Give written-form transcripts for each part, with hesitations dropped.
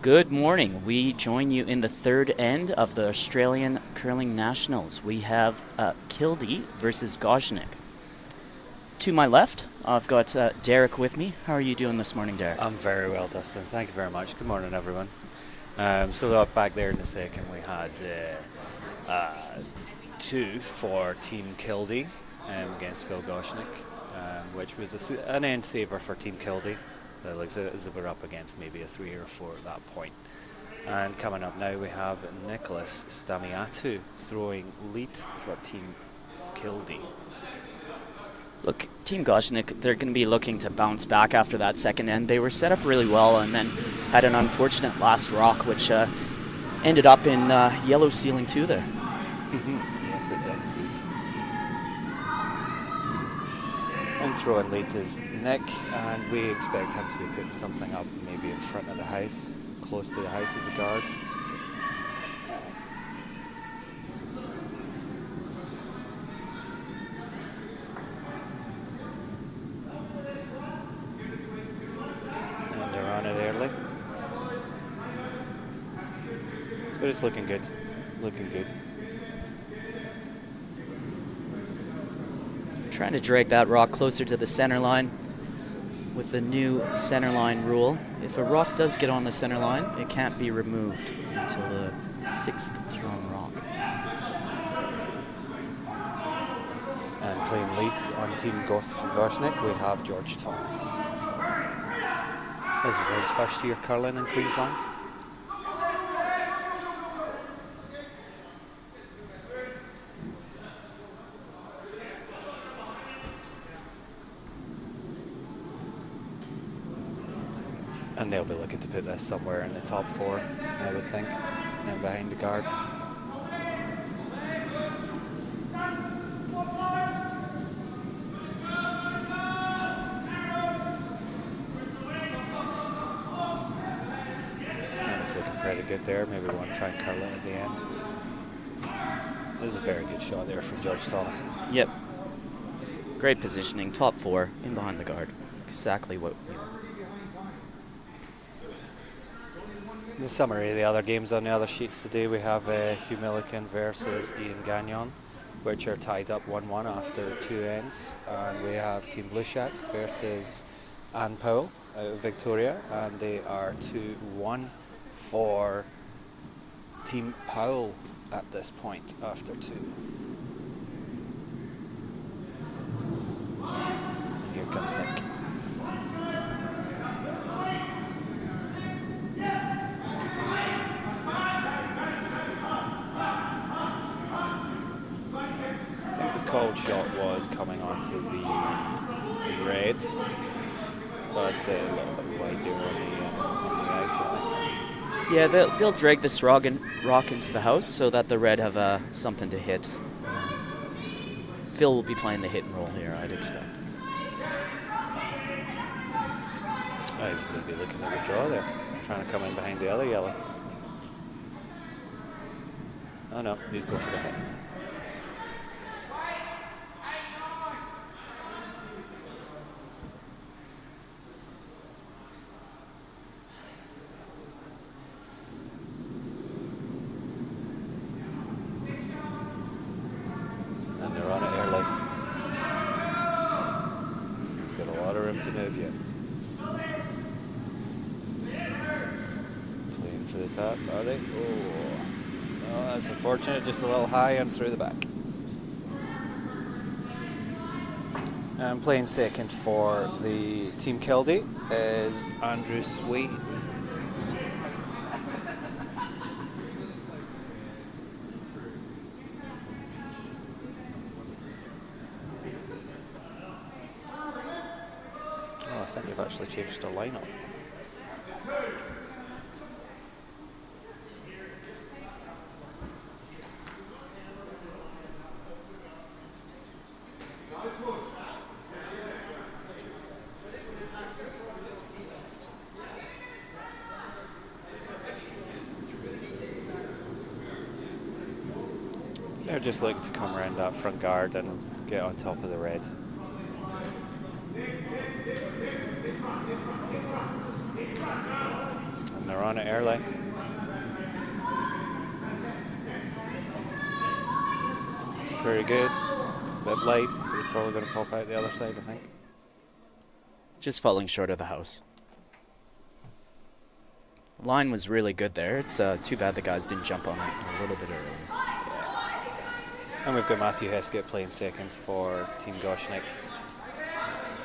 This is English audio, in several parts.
Good morning. We join you in the third end of the Australian Curling Nationals. We have Kildy versus Goschnick. To my left, I've got Derek with me. How are you doing this morning, Derek? I'm very well, Dustin. Thank you very much. Good morning, everyone. So back there in the second, we had two for Team Kildy against Phil Goschnick, which was an end saver for Team Kildy. It looks as if we're up against maybe a 3 or 4 at that point. And coming up now, we have Nicholas Stamiatu throwing lead for Team Kildy. Look, Team Goschnick, they're going to be looking to bounce back after that second end. They were set up really well and then had an unfortunate last rock, which ended up in yellow stealing 2 there. Yes, it did indeed. And throwing lead is Nick, and we expect him to be putting something up maybe in front of the house, close to the house as a guard. And they're on it early. But it's looking good. Looking good. Trying to drag that rock closer to the center line with the new center line rule. If a rock does get on the center line, it can't be removed until the 6th thrown rock. And playing lead on Team Goschnick, we have George Thomas. This is his first year curling in Queensland. And they'll be looking to put this somewhere in the top 4, I would think, and behind the guard. And it's looking pretty good there. Maybe we want to try and curl it at the end. This is a very good shot there from George Thomas. Yep. Great positioning, top 4, in behind the guard. Exactly what we want. The summary of the other games on the other sheets today, we have Hugh Milliken versus Ian Gagnon, which are tied up 1-1 after 2 ends. And we have Team Lushak versus Anne Powell out of Victoria, and they are 2-1 for Team Powell at this point after 2. And here comes Nick. Cold shot was coming onto the red, but a little bit wider on the ice, I think. Yeah, they'll drag this rock into the house so that the red have something to hit. Phil will be playing the hit and roll here, I'd expect. Oh, he's maybe looking at the draw there, trying to come in behind the other yellow. Oh no, he's going for the hit. To move yet. Playing for the tap, are they? Oh, that's unfortunate. Just a little high and through the back. And playing second for the Team Kildy is Andrew Swede. I think they've actually changed the lineup. They're just looking to come around that front guard and get on top of the red. And they're on it early. Pretty good. Bit light, but he's probably going to pop out the other side, I think. Just falling short of the house. The line was really good there. It's too bad the guys didn't jump on it a little bit earlier. And we've got Matthew Heskett playing second for Team Goschnick.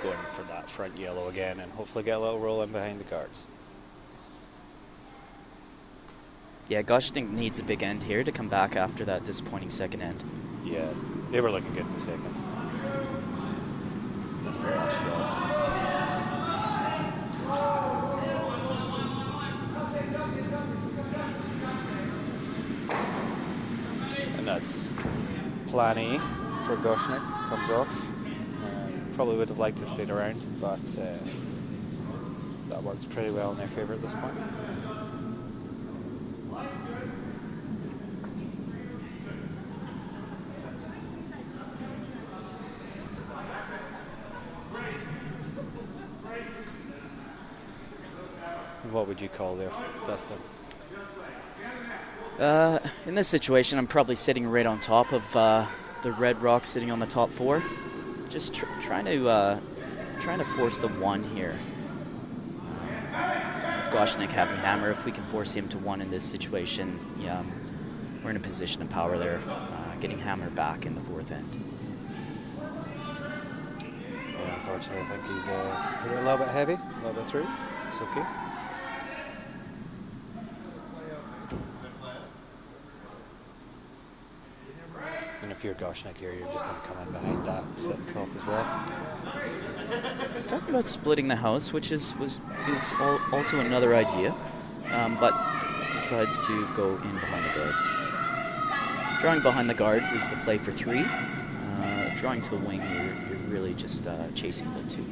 Going for that front yellow again and hopefully get a little roll in behind the guards. Yeah, Goschnick needs a big end here to come back after that disappointing second end. Yeah, they were looking good in the second. That's the last shot. And that's plan A for Goschnick, comes off. Probably would have liked to stay around, but that works pretty well in their favour at this point. What would you call there, Dustin? In this situation, I'm probably sitting right on top of the red rock, sitting on the top four. Just trying to force the one here. With Goschnick having hammer, if we can force him to one in this situation, yeah, we're in a position of power there, getting hammer back in the fourth end. Yeah, unfortunately, I think he's put it a little bit heavy, a little bit through. It's okay. And if you're Goschnick here, you're just going to come in behind that and set it off as well. He's talking about splitting the house, which is also another idea, but decides to go in behind the guards. Drawing behind the guards is the play for three. Drawing to the wing, you're really just chasing the two.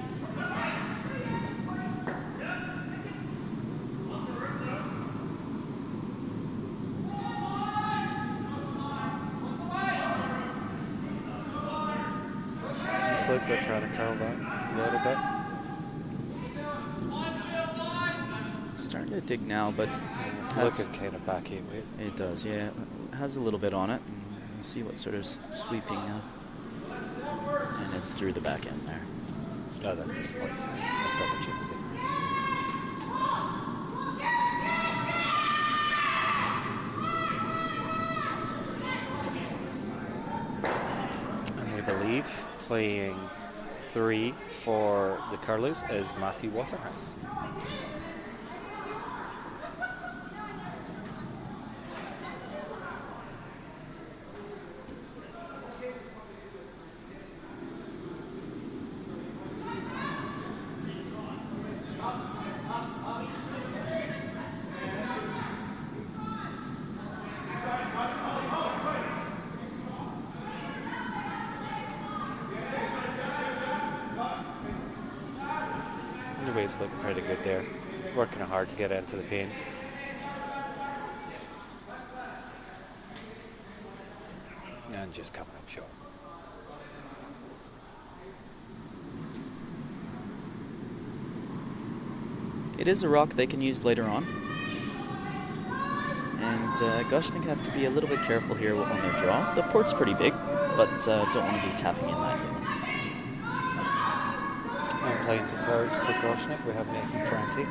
Look, they're trying to curl that a little bit. Starting to dig now, but it's looking kind of back eight weight. It does, yeah. It has a little bit on it. We'll see what sort of sweeping, and it's through the back end there. Oh, that's disappointing. That's not what you see. And we believe playing 3 for the Curlews is Matthew Waterhouse. It's looking pretty good there. Working hard to get into the paint. And just coming up short. It is a rock they can use later on. And Goschnick have to be a little bit careful here on their draw. The port's pretty big, but don't want to be tapping in that yellow. And playing third for Goschnick, we have Nathan Francie.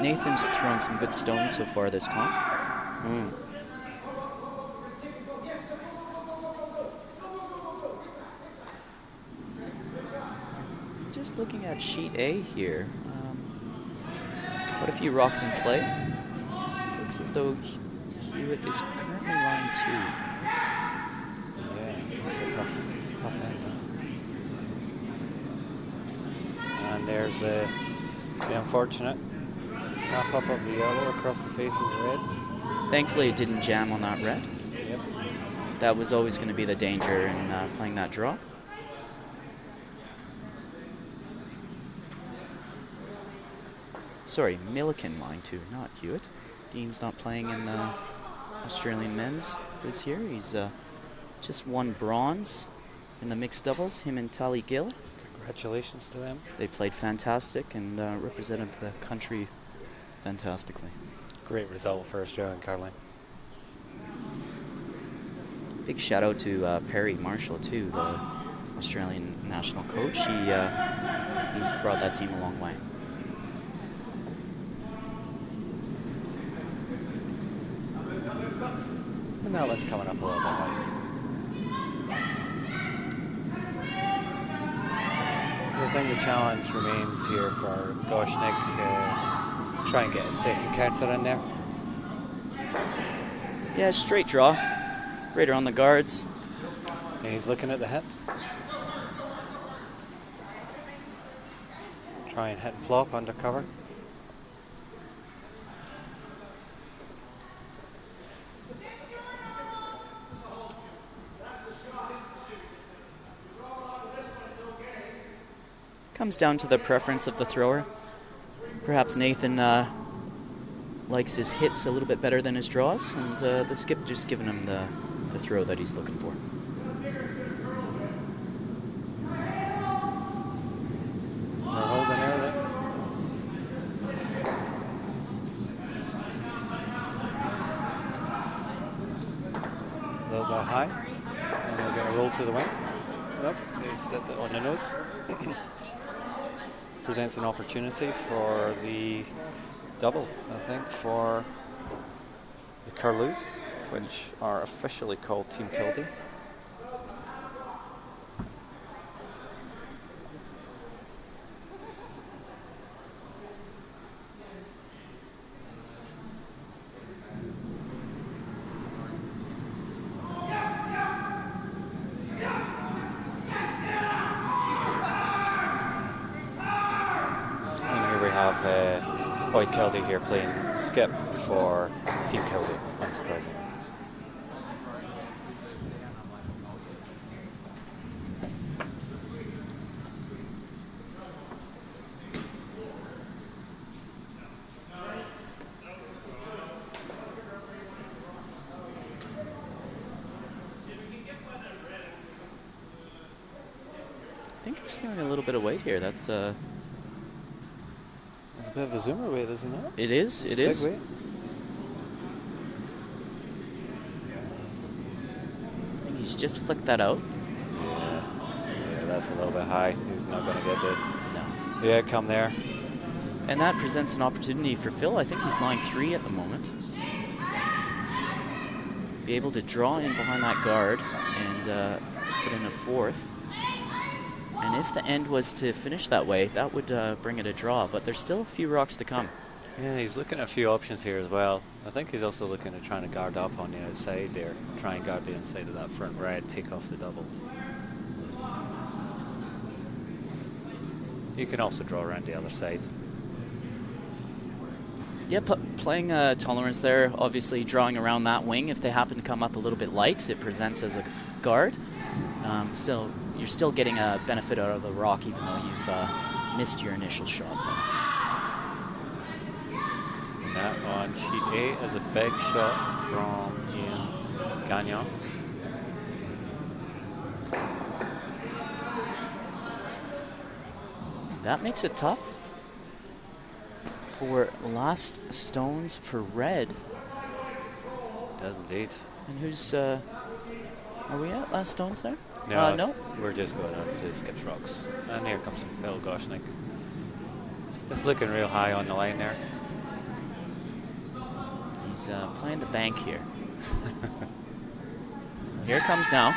Nathan's thrown some good stones so far this comp. Just looking at sheet A here. Quite a few rocks in play. Looks as though Hewitt is currently line 2. Yeah, that's a tough end. And there's the unfortunate tap up of the yellow across the face of the red. Thankfully it didn't jam on that red. Yep. That was always going to be the danger in playing that draw. Sorry, Milliken line 2, not Hewitt. Dean's not playing in the Australian men's this year. He's just won bronze in the mixed doubles, him and Tally Gill. Congratulations to them. They played fantastic and represented the country fantastically. Great result for Australian curling. Big shout out to Perry Marshall too, the Australian national coach. He's brought that team a long way. And now let's coming up a little bit light. So I think the challenge remains here for Goschnick to try and get a second counter in there. Yeah, straight draw. Right around the guards. And he's looking at the hit. Try and hit and flop under cover. Comes down to the preference of the thrower. Perhaps Nathan likes his hits a little bit better than his draws, and the skip just giving him the throw that he's looking for. We're holding early. A little bit high. And we'll get a roll to the wing. Nope, he's hit it on the nose. Presents an opportunity for the double, I think, for the Curlews, which are officially called Team Kildee. Kildee here playing skip for Team Kildee, unsurprisingly. I think he's throwing a little bit of weight here. That's It's a bit of a zoomer weight, isn't it? It is. It's it is. big weight. I think he's just flicked that out. Yeah, that's a little bit high. He's not going to get the outcome there. And that presents an opportunity for Phil. I think he's line 3 at the moment. Be able to draw in behind that guard and put in a 4th. And if the end was to finish that way, that would bring it a draw. But there's still a few rocks to come. Yeah, he's looking at a few options here as well. I think he's also looking at trying to guard up on the outside there. Try and guard the inside of that front red, take off the double. You can also draw around the other side. Yeah, playing tolerance there, obviously drawing around that wing. If they happen to come up a little bit light, it presents as a guard. So you're still getting a benefit out of the rock, even though you've missed your initial shot there. And that on sheet 8 is a big shot from Ian Gagnon. That makes it tough for last stones for red. It does indeed. And who's, are we at last stones there? No, no. We're just going up to Skip's Rocks. And here comes Phil Goschnick. It's looking real high on the line there. He's playing the bank here. Here it comes now.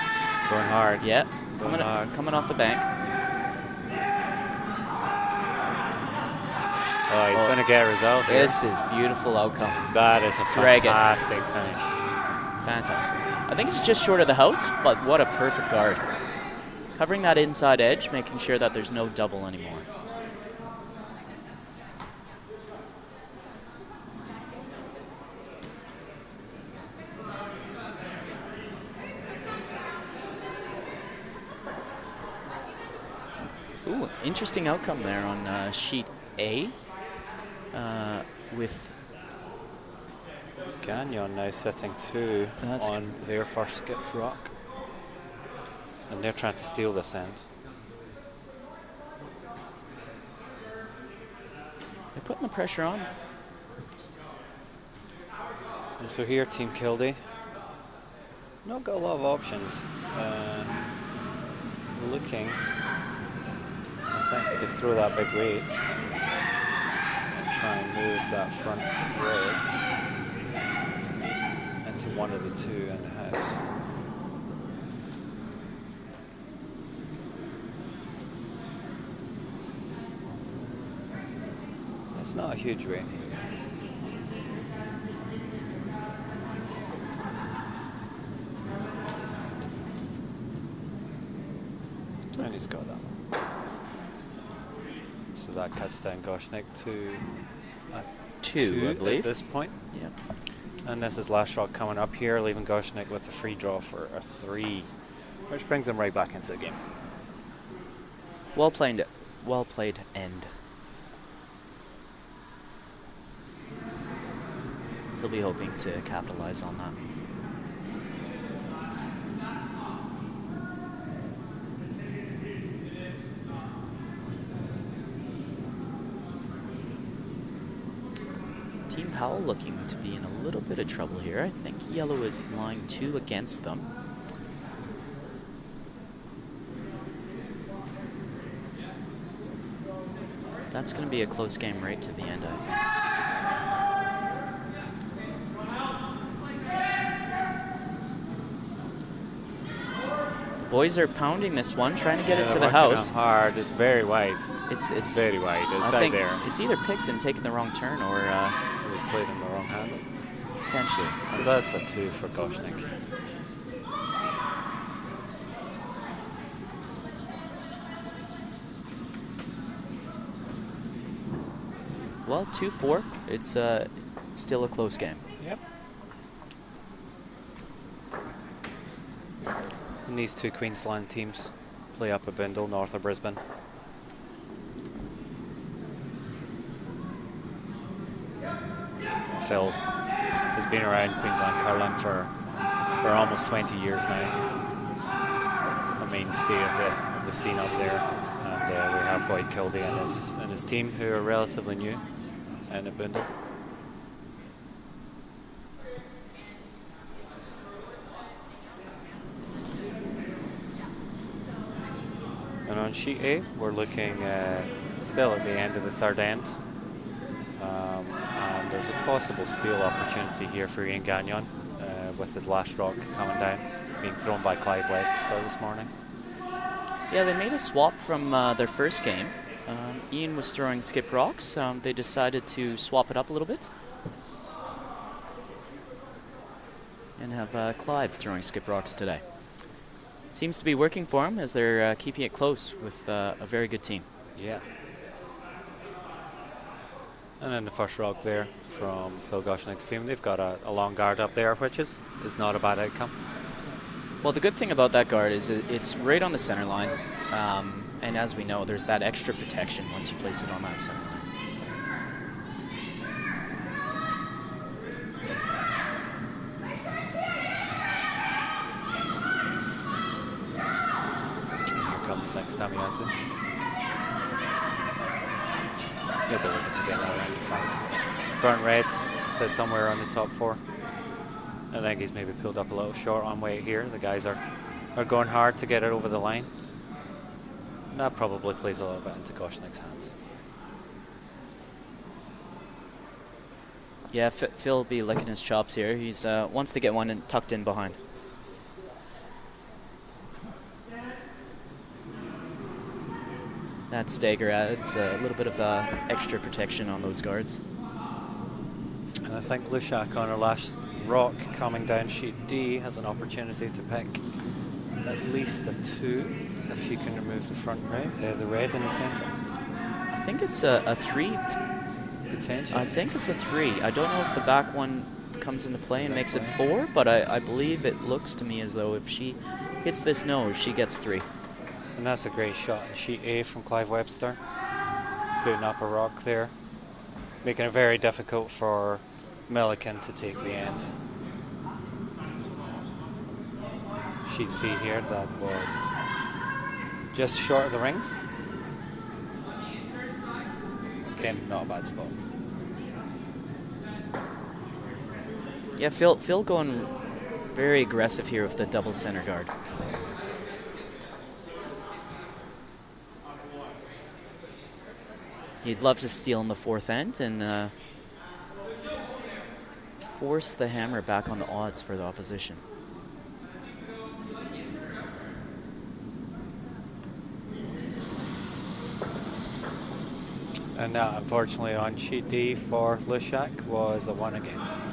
Going hard. Yeah, Going hard. coming off the bank. Oh, he's going to get a result here. This is beautiful outcome. That is a Drag it. fantastic finish. Fantastic. I think it's just short of the house, but what a perfect guard. Covering that inside edge, making sure that there's no double anymore. Ooh, interesting outcome there on sheet A with Gagnon now sitting 2 That's on their first Skip's Rock. And they're trying to steal this end. they're putting the pressure on. And so here, Team Kildee, not got a lot of options. Looking, I think, to throw that big weight and try and move that front red into one of the two in the house. It's not a huge weight. And he's got that. So that cuts down Goschnick to a 2, I believe, at this point. Yeah. And this is last shot coming up here, leaving Goschnick with a free draw for a 3, which brings him right back into the game. Well played end. He'll be hoping to capitalize on that. Team Powell looking to be in a little bit of trouble here. I think yellow is lying 2 against them. That's going to be a close game right to the end, I think. The boys are pounding this one, trying to get it to the house. Hard. It's very wide. It's very wide. It's I think there. It's either picked and taken the wrong turn, or it was played in the wrong handle. Potentially. So that's a 2 for Goschnick. Well, 2-4. It's still a close game. Yep. And these two Queensland teams play up at Bindle, north of Brisbane. Phil has been around Queensland curling for almost 20 years now. A mainstay of the scene up there. And we have Boyd Kildee and his team, who are relatively new in at Bindle. And on sheet A, we're looking still at the end of the third end. And there's a possible steal opportunity here for Ian Gagnon with his last rock coming down, being thrown by Clive Webster this morning. Yeah, they made a swap from their first game. Ian was throwing skip rocks. They decided to swap it up a little bit and have Clive throwing skip rocks today. Seems to be working for them as they're keeping it close with a very good team. Yeah. And then the first rock there from Phil Goschnick's team. They've got a long guard up there, which is not a bad outcome. Well, the good thing about that guard is it's right on the center line. And as we know, there's that extra protection once you place it on that center line. Here comes next time Damianti. He'll be looking to get that around the front. Front red says somewhere on the top 4. I think he's maybe pulled up a little short on weight here. The guys are going hard to get it over the line. And that probably plays a little bit into Goschnick's hands. Yeah, Phil will be licking his chops here. He's wants to get one tucked in behind. That stagger adds a little bit of extra protection on those guards. And I think Lushak on her last rock coming down sheet D has an opportunity to pick at least a 2 if she can remove the front red, the red in the centre. I think it's a 3. Potentially. I think it's a 3. I don't know if the back one comes into play and makes it 4, but I believe it looks to me as though if she hits this nose, she gets 3. And that's a great shot in sheet A from Clive Webster. Putting up a rock there. Making it very difficult for Milliken to take the end. Sheet C here, that was just short of the rings. Again, not a bad spot. Yeah, Phil going very aggressive here with the double center guard. He'd love to steal in the fourth end and force the hammer back on the odds for the opposition. And that, unfortunately, on sheet D for Lushak was a 1 against.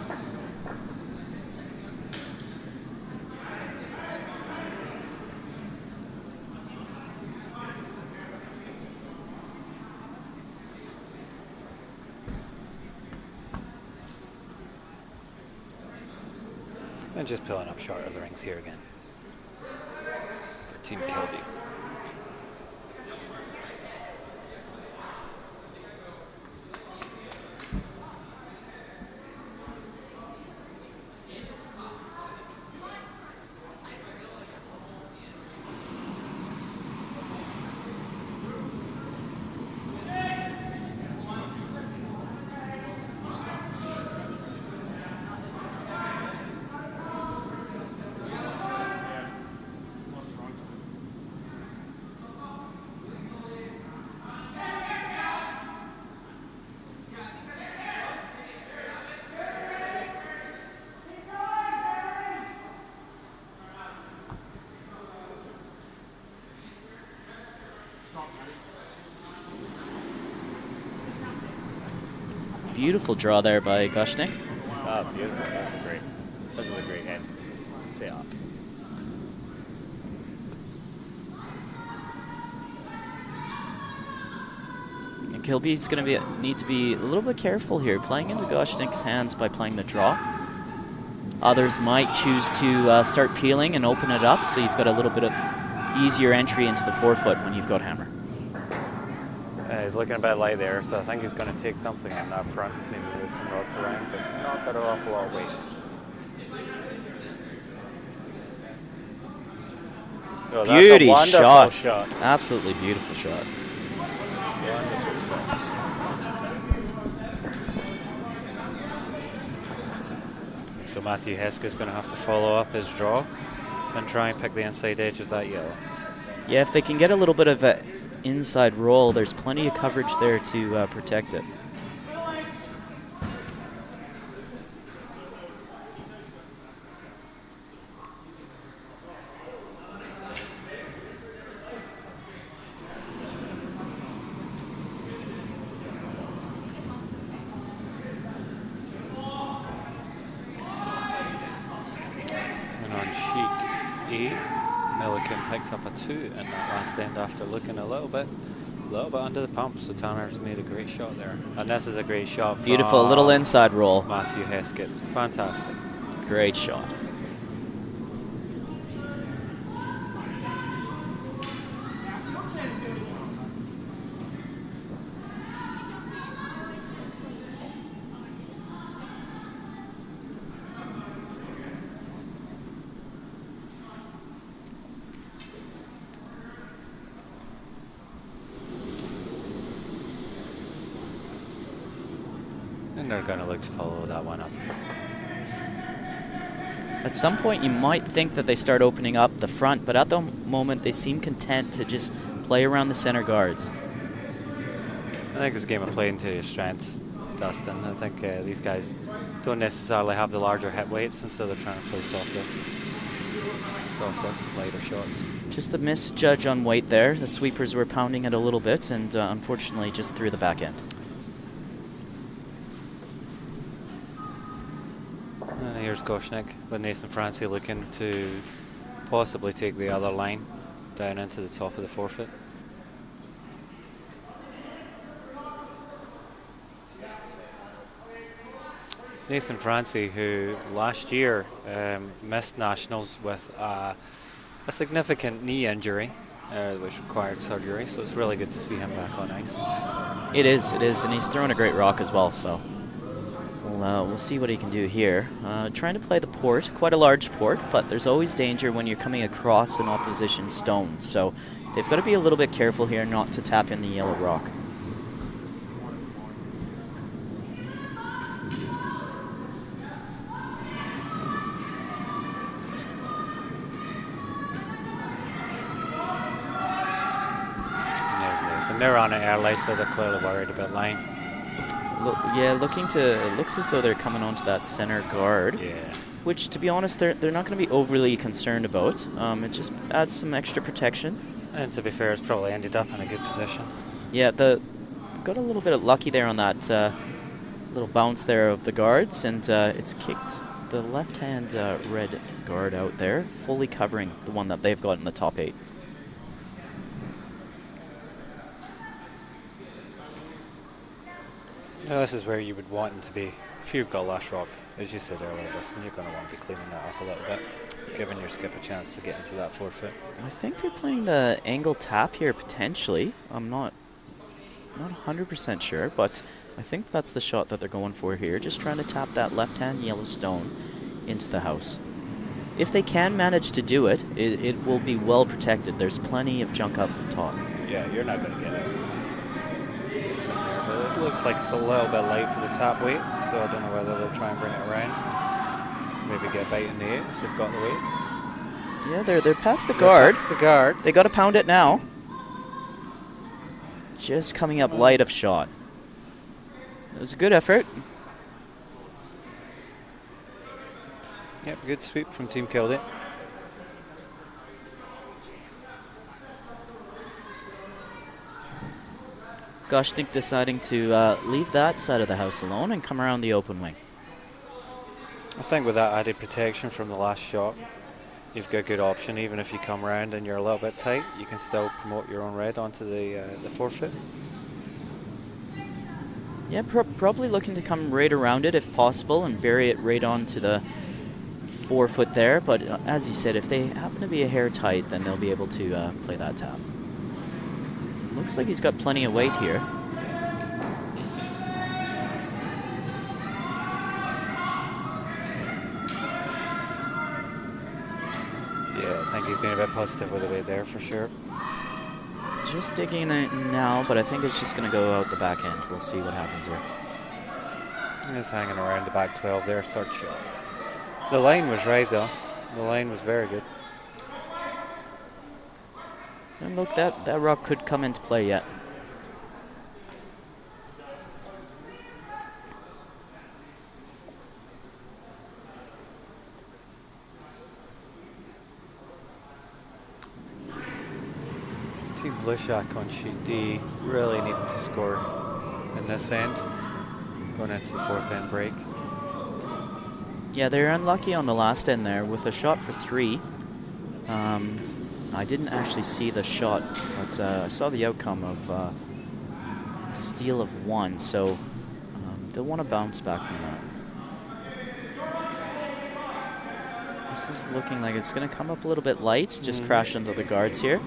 And just pulling up short of the rings here again for Team Kilby. Beautiful draw there by Goschnick. Oh, beautiful. This is a great end set up. And Kilby's going to need to be a little bit careful here, playing into Goschnick's hands by playing the draw. Others might choose to start peeling and open it up, so you've got a little bit of easier entry into the forefoot when you've got hammer. He's looking a bit light there, so I think he's going to take something in that front, maybe move some rocks around, but not got an awful lot of weight. Oh, Beauty that's a wonderful shot. Absolutely beautiful shot. Wonderful shot. So Matthew Heska's going to have to follow up his draw and try and pick the inside edge of that yellow. Yeah, if they can get a little bit of an inside roll, there's plenty of coverage there to protect it. And on sheet E, Milliken picked up a 2 in that last end after looking a little bit under the pump. So Tanner's made a great shot there. And this is a great shot. Beautiful little inside roll. Matthew Heskett. Fantastic. Great shot. And they're going to look to follow that one up. At some point, you might think that they start opening up the front, but at the moment, they seem content to just play around the center guards. I think it's a game of playing to your strengths, Dustin. I think these guys don't necessarily have the larger hit weights, and so they're trying to play softer, lighter shots. Just a misjudge on weight there. The sweepers were pounding it a little bit, and unfortunately just through the back end. And here's Goschnick with Nathan Francie looking to possibly take the other line down into the top of the forefoot. Nathan Francie, who last year missed nationals with a significant knee injury, which required surgery, so it's really good to see him back on ice. It is, and he's throwing a great rock as well, so we'll see what he can do here. Trying to play the port, quite a large port, but there's always danger when you're coming across an opposition stone, so they've got to be a little bit careful here not to tap in the yellow rock. they're on it early, so they're clearly worried about line. Yeah, it looks as though they're coming onto that center guard. Yeah. Which, to be honest, they're not going to be overly concerned about. It just adds some extra protection. And to be fair, it's probably ended up in a good position. Yeah, got a little bit of lucky there on that little bounce there of the guards, and it's kicked the left-hand red guard out there, fully covering the one that they've got in the top 8. This is where you would want them to be. If you've got Lash Rock, as you said earlier, listen, you're going to want to be cleaning that up a little bit, giving your skip a chance to get into that forefoot. I think they're playing the angle tap here, potentially. I'm not 100% sure, but I think that's the shot that they're going for here, just trying to tap that left-hand yellow stone into the house. If they can manage to do it, it will be well protected. There's plenty of junk up top. Yeah, you're not going to get it. It's in there, but it looks like it's a little bit light for the tap weight, so I don't know whether they'll try and bring it around. Maybe get a bite in the 8 if they've got the weight. Yeah, they're past the guard. Past the guard. They got to pound it now. Just coming up light of shot. It was a good effort. Yep, good sweep from Team Kildee. Goschnick deciding to leave that side of the house alone and come around the open wing. I think with that added protection from the last shot, you've got a good option. Even if you come around and you're a little bit tight, you can still promote your own red onto the forefoot. Yeah, probably looking to come right around it if possible and bury it right onto the forefoot there. But as you said, if they happen to be a hair tight, then they'll be able to play that tap. Looks like he's got plenty of weight here. Yeah, I think he's been a bit positive with the weight there for sure. Just digging it now, but I think it's just going to go out the back end. We'll see what happens here. He's hanging around the back 12 there, third shot. The line was right though. The line was very good. And look, that rock could come into play yet. Team Blishak on sheet D really needing to score in this end, going into the fourth end break. Yeah, they're unlucky on the last end there with a shot for 3. I didn't actually see the shot, but I saw the outcome of a steal of 1, so they'll want to bounce back from that. This is looking like it's going to come up a little bit light, just crash into the guards here,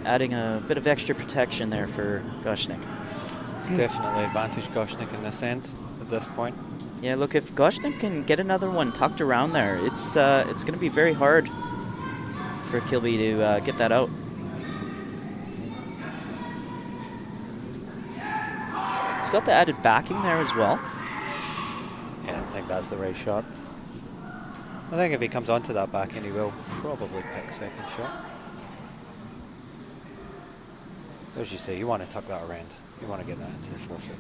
adding a bit of extra protection there for Goschnick. It's definitely advantage Goschnick in this end at this point. Yeah, look, if Goschnick can get another one tucked around there, it's going to be very hard for Kilby to get that out. He's got the added backing there as well. Yeah, I think that's the right shot. I think if he comes onto that backing, he will probably pick second shot. As you say, you want to tuck that around. You want to get that into the forefoot.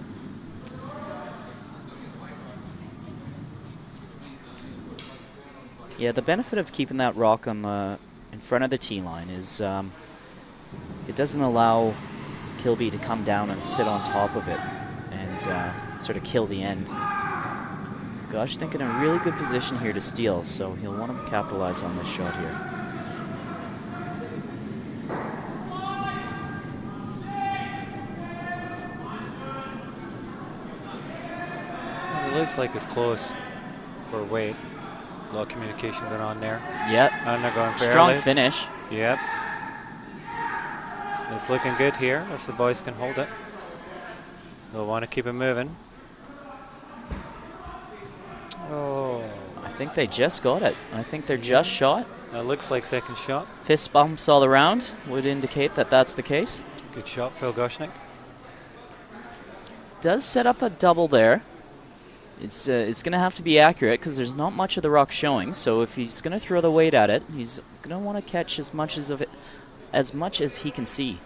Yeah, the benefit of keeping that rock on in front of the tee line is it doesn't allow Kilby to come down and sit on top of it and sort of kill the end. Goschnick in a really good position here to steal, so he'll want to capitalize on this shot here. Well, it looks like it's close for weight. A lot of communication going on there. Yep. And they're going fairly. Strong finish. Yep. It's looking good here if the boys can hold it. They'll want to keep it moving. Oh. I think they just got it. I think they're just shot. It looks like second shot. Fist bumps all around would indicate that that's the case. Good shot, Phil Goschnick. Does set up a double there. It's going to have to be accurate because there's not much of the rock showing. So if he's going to throw the weight at it, he's going to want to catch as much as he can see.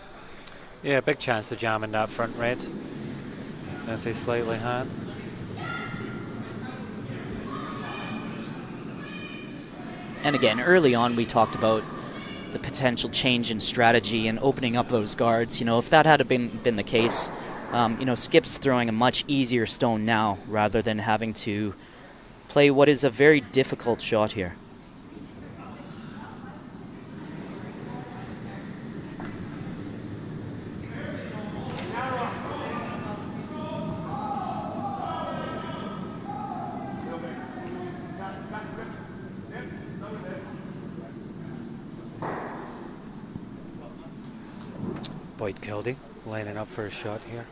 Yeah, big chance of jamming that front red if he's slightly high. And again, early on we talked about the potential change in strategy and opening up those guards. You know, if that had been the case, you know, Skip's throwing a much easier stone now rather than having to play what is a very difficult shot here. Boyd Kildee lining up for a shot here.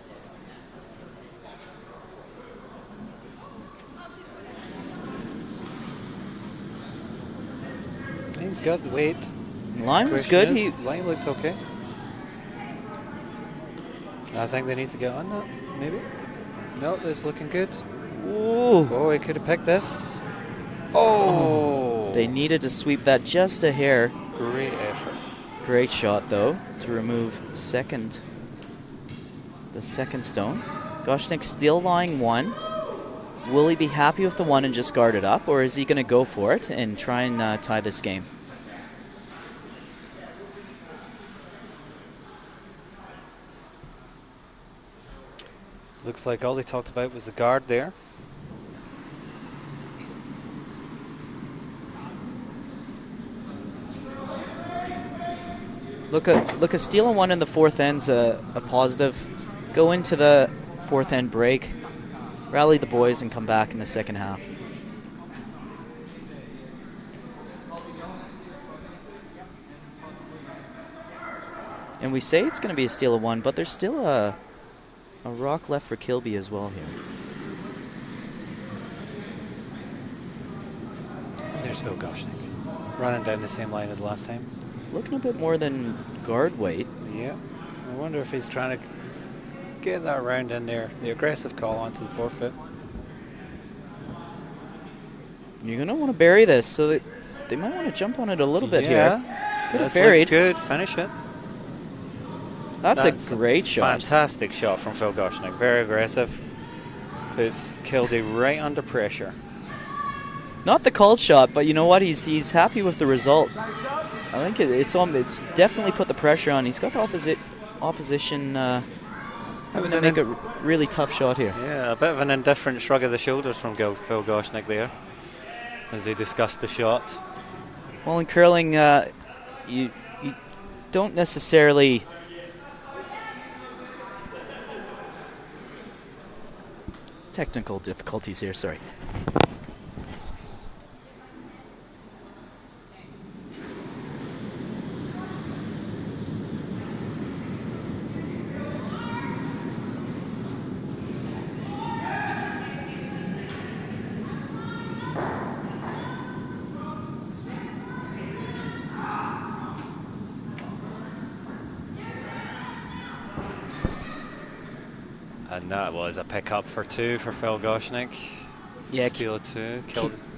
He's got the weight. Line was good. Line looked okay. I think they need to get on that, maybe. No, this is looking good. Ooh. Oh, he could have picked this. Oh! They needed to sweep that just a hair. Great effort. Great shot, though, to remove the second stone. Goschnick still lying one. Will he be happy with the one and just guard it up, or is he going to go for it and try and tie this game? Looks like all they talked about was the guard there. Look, a steal and one in the fourth end's a positive. Go into the fourth end break, rally the boys, and come back in the second half. And we say it's going to be a steal of one, but there's still a rock left for Kilby as well here. And there's Phil Goschnick, running down the same line as last time. It's looking a bit more than guard weight. Yeah. I wonder if he's trying to get that round in there. The aggressive call onto the forefoot. You're going to want to bury this, so that they might want to jump on it a little bit here. Could have This buried. looks good. Finish it. That's a great shot. Fantastic shot from Phil Goschnick. Very aggressive. Puts Kildee right under pressure. Not the called shot, but you know what? He's happy with the result. I think it's definitely put the pressure on. He's got the opposition having to make a really tough shot here. Yeah, a bit of an indifferent shrug of the shoulders from Phil Goschnick there as he discussed the shot. Well, in curling, you don't necessarily technical difficulties here. Sorry. And that was a pickup for two for Phil Goschnick. Yeah, steal of two.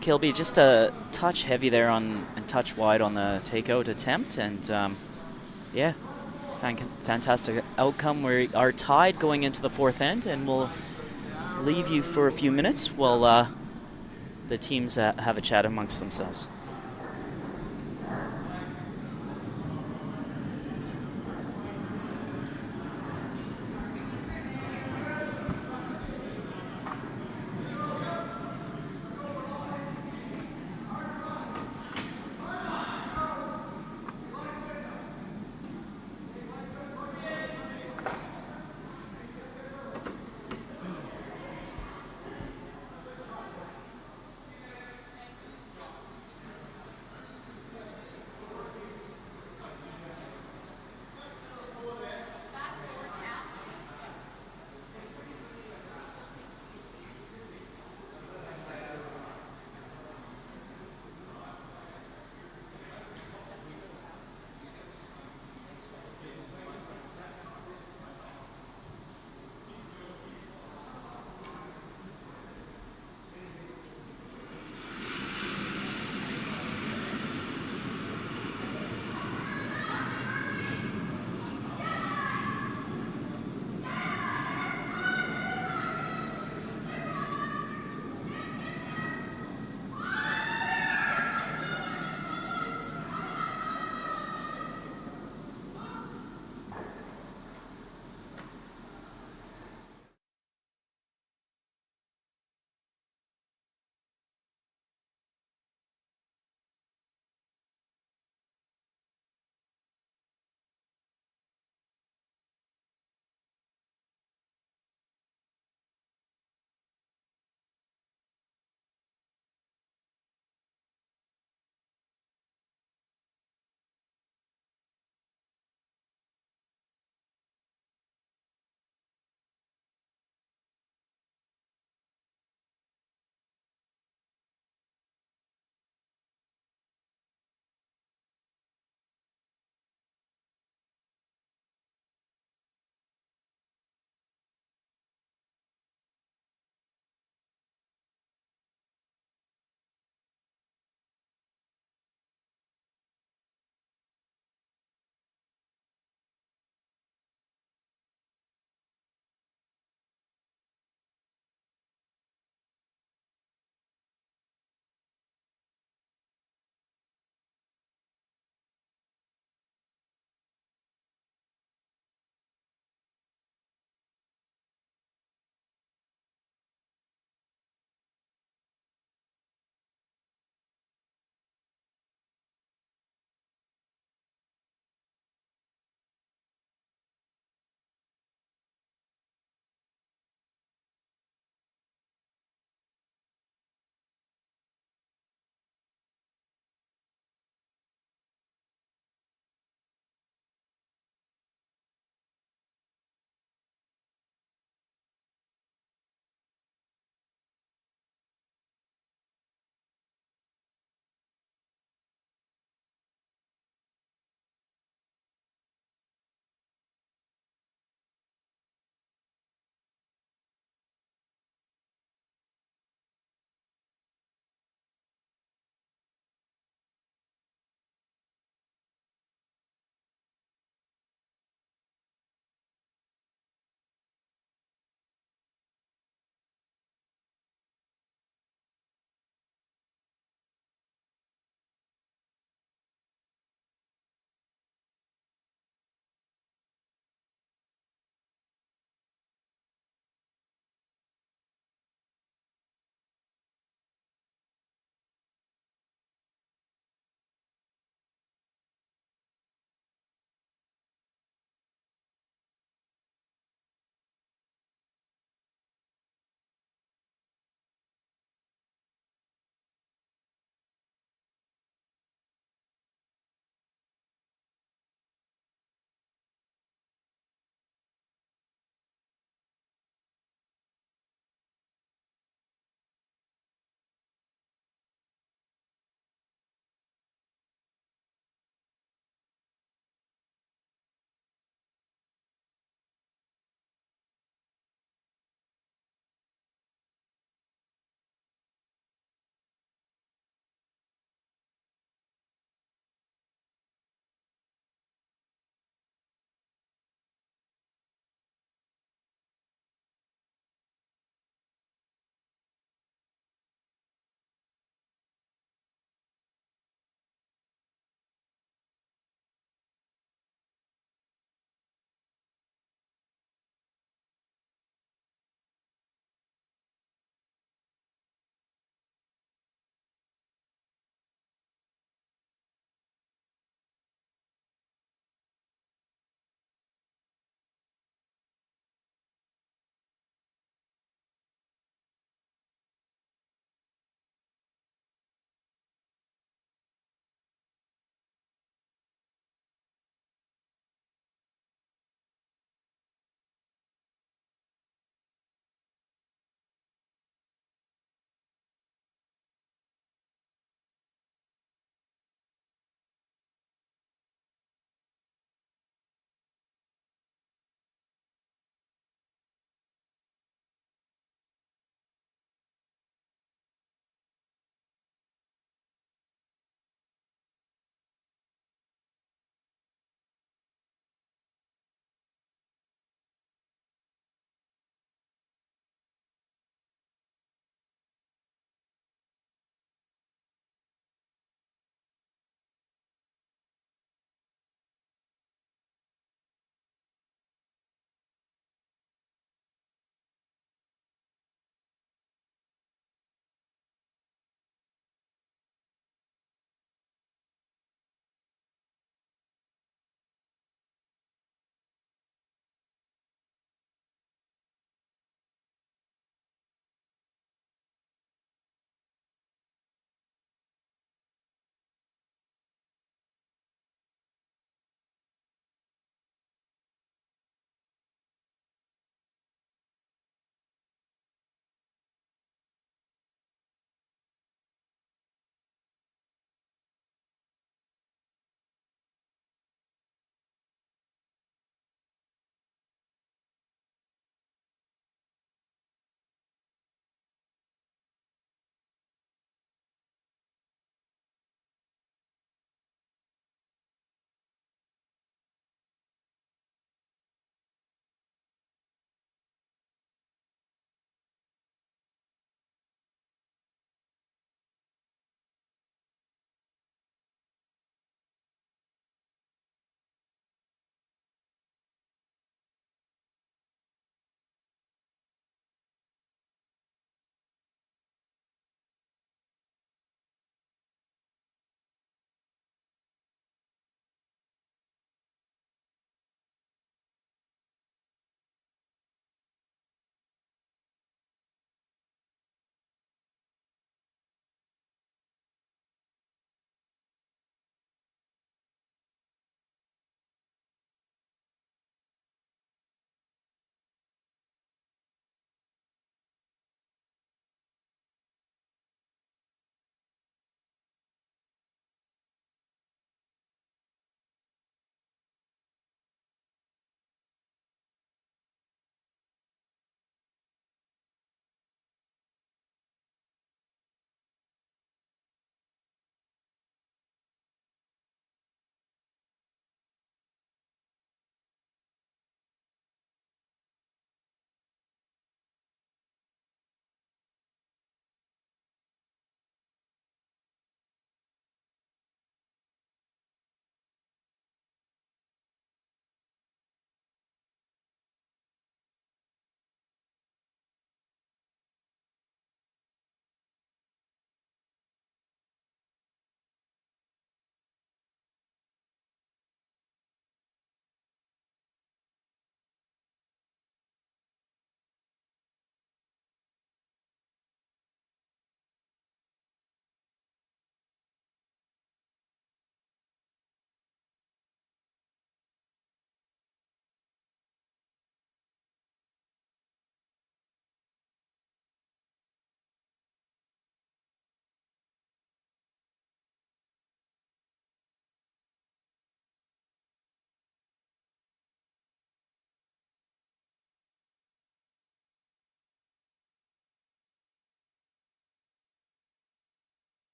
Kilby just a touch heavy there and touch wide on the takeout attempt, and yeah, fantastic outcome. We are tied going into the fourth end, and we'll leave you for a few minutes while the teams have a chat amongst themselves.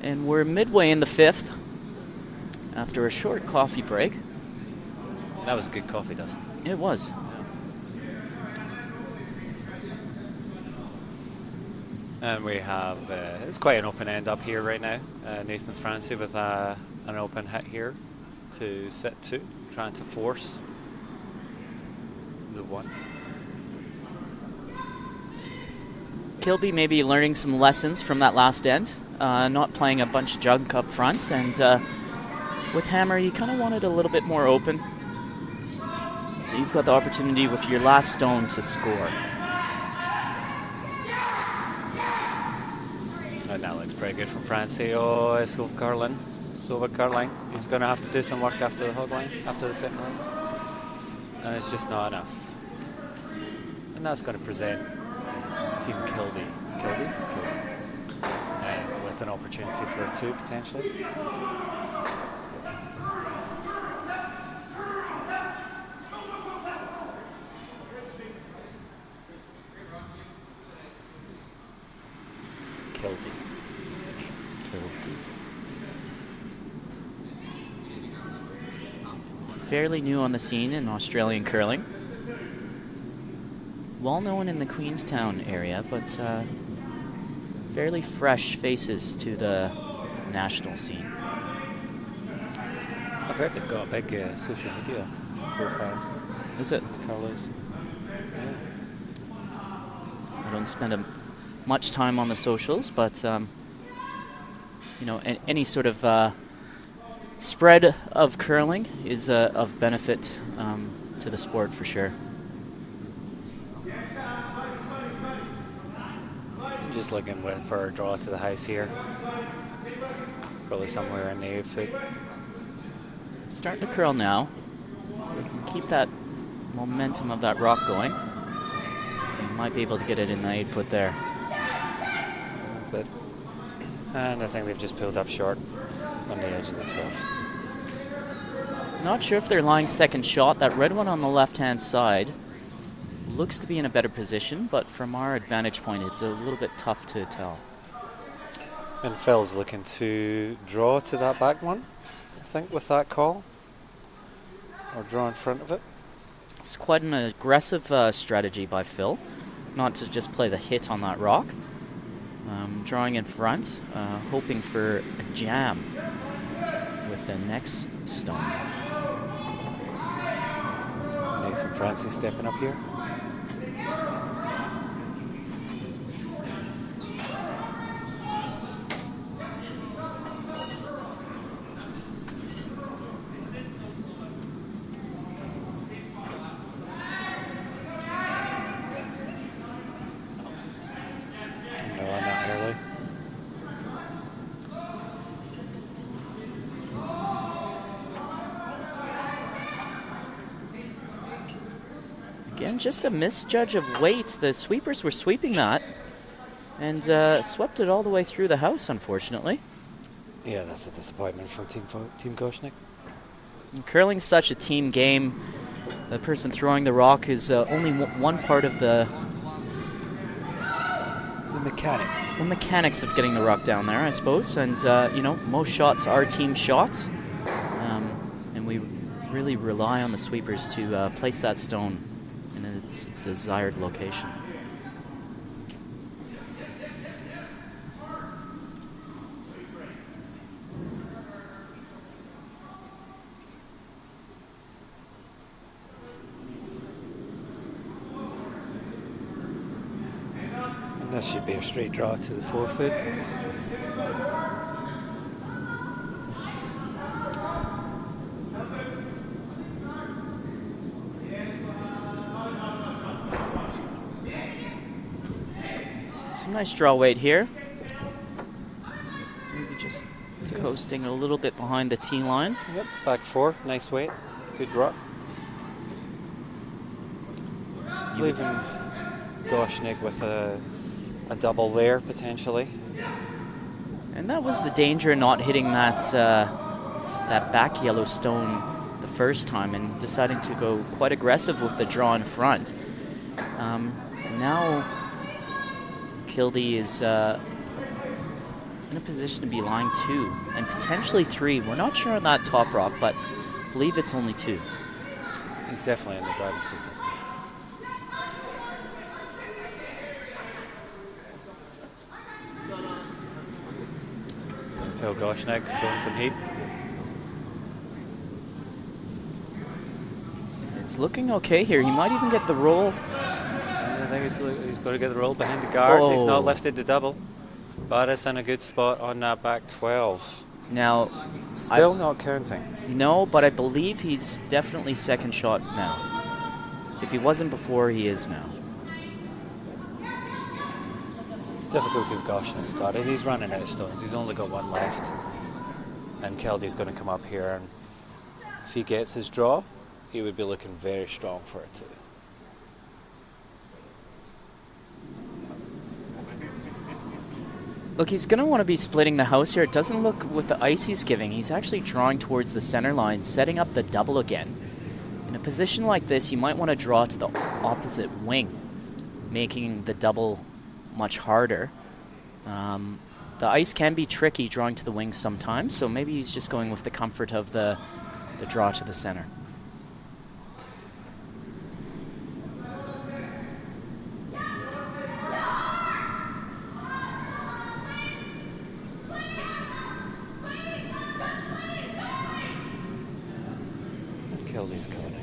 And we're midway in the fifth after a short coffee break. That was good coffee, Dustin. It was. And we have, it's quite an open end up here right now. Nathan Francie with an open hit here to set 2, trying to force the 1. Kilby maybe learning some lessons from that last end, not playing a bunch of junk up front, and with Hammer you kind of wanted a little bit more open. So you've got the opportunity with your last stone to score. And that looks pretty good from Francie. Oh, it's over curling. It's over curling. He's going to have to do some work after the hog line, after the second line. And it's just not enough. And that's going to present Team Kilby. Kilby? With an opportunity for a 2 potentially. Kilby is the name. Kilby. Fairly new on the scene in Australian curling. Well known in the Queenstown area, but fairly fresh faces to the national scene. I've heard they've got a big social media profile. Is it? Curlews. I don't spend much time on the socials, but you know, any sort of spread of curling is of benefit to the sport for sure. Just looking for a draw to the house here. Probably somewhere in the 8 foot. Starting to curl now. If we can keep that momentum of that rock going, we might be able to get it in the 8 foot there. But and I think they've just pulled up short on the edge of the 12. Not sure if they're lying second shot. That red one on the left-hand side looks to be in a better position, but from our advantage point, it's a little bit tough to tell. And Phil's looking to draw to that back one, I think, with that call. Or draw in front of it. It's quite an aggressive strategy by Phil, not to just play the hit on that rock. Drawing in front, hoping for a jam with the next stone. Nathan Francie stepping up here. Again, just a misjudge of weight. The sweepers were sweeping that and swept it all the way through the house, unfortunately. Yeah, that's a disappointment for Team Goschnick. And curling's such a team game. The person throwing the rock is only one part of the mechanics. The mechanics of getting the rock down there, I suppose. And, you know, most shots are team shots. And we really rely on the sweepers to place that stone in its desired location. And this should be a straight draw to the 4 foot. Some nice draw weight here. Maybe just coasting a little bit behind the tee line. Yep, back 4, nice weight, good rock. Leaving Goschnick with a double there potentially. And that was the danger in not hitting that that back yellow stone the first time and deciding to go quite aggressive with the draw in front. Now Kildy is in a position to be lying 2 and potentially 3. We're not sure on that top rock, but I believe it's only 2. He's definitely in the driving seat this time. Phil Goschnick throwing some heat. It's looking okay here. He might even get the roll. I think he's got to get the roll behind the guard. He's not lifted the double, but it's in a good spot on that back 12. Now, Still not counting. no, but I believe he's definitely second shot now. If he wasn't before, he is now. Difficulty with Goschnick's got is he's running out of stones. He's only got 1 left. And Keldy's going to come up here, and if he gets his draw, he would be looking very strong for it too. Look, he's going to want to be splitting the house here. It doesn't look with the ice he's giving. He's actually drawing towards the center line, setting up the double again. In a position like this, you might want to draw to the opposite wing, making the double much harder. The ice can be tricky drawing to the wings sometimes, so maybe he's just going with the comfort of the draw to the center. Keldy's coming in.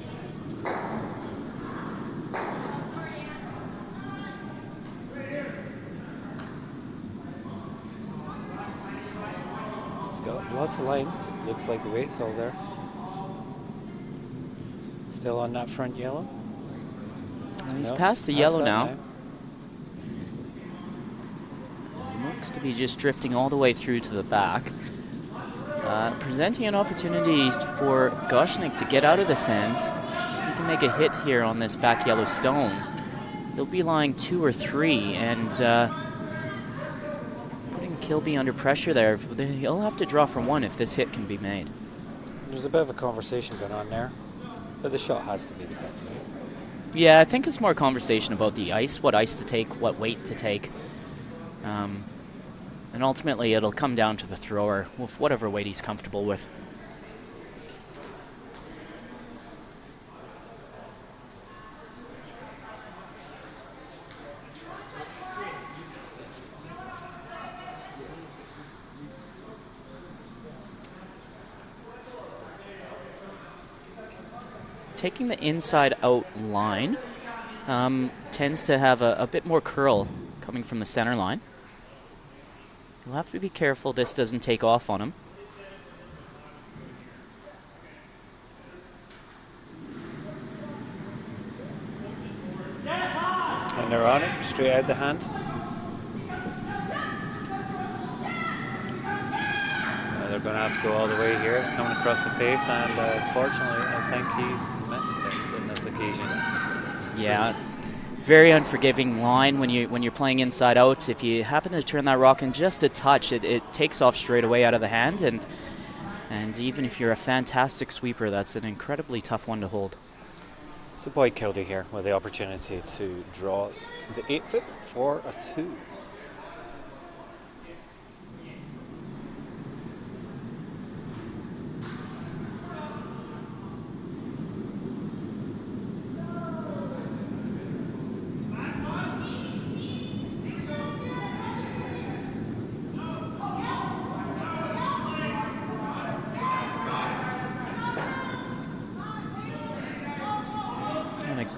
He's got lots of line. Looks like the weight's all there. Still on that front yellow. He's No, past the yellow that now. Looks to be just drifting all the way through to the back. Presenting an opportunity for Goschnick to get out of the sand. If he can make a hit here on this back yellow stone, he'll be lying 2 or 3 and putting Kilby under pressure there. He'll have to draw for 1 if this hit can be made. There's a bit of a conversation going on there, but the shot has to be the hit, right? Yeah, I think it's more conversation about the ice, what ice to take, what weight to take. And ultimately, it'll come down to the thrower with whatever weight he's comfortable with. Taking the inside out line tends to have a bit more curl coming from the center line. You'll have to be careful this doesn't take off on him. And they're on it, straight out the hand. They're going to have to go all the way here. It's coming across the face, and unfortunately, I think he's missed it on this occasion. Yeah, very unforgiving line when you're playing inside out. If you happen to turn that rock in just a touch, it takes off straight away out of the hand, and even if you're a fantastic sweeper, that's an incredibly tough one to hold. So Boyd Kildy here with the opportunity to draw the 8-foot for a 2.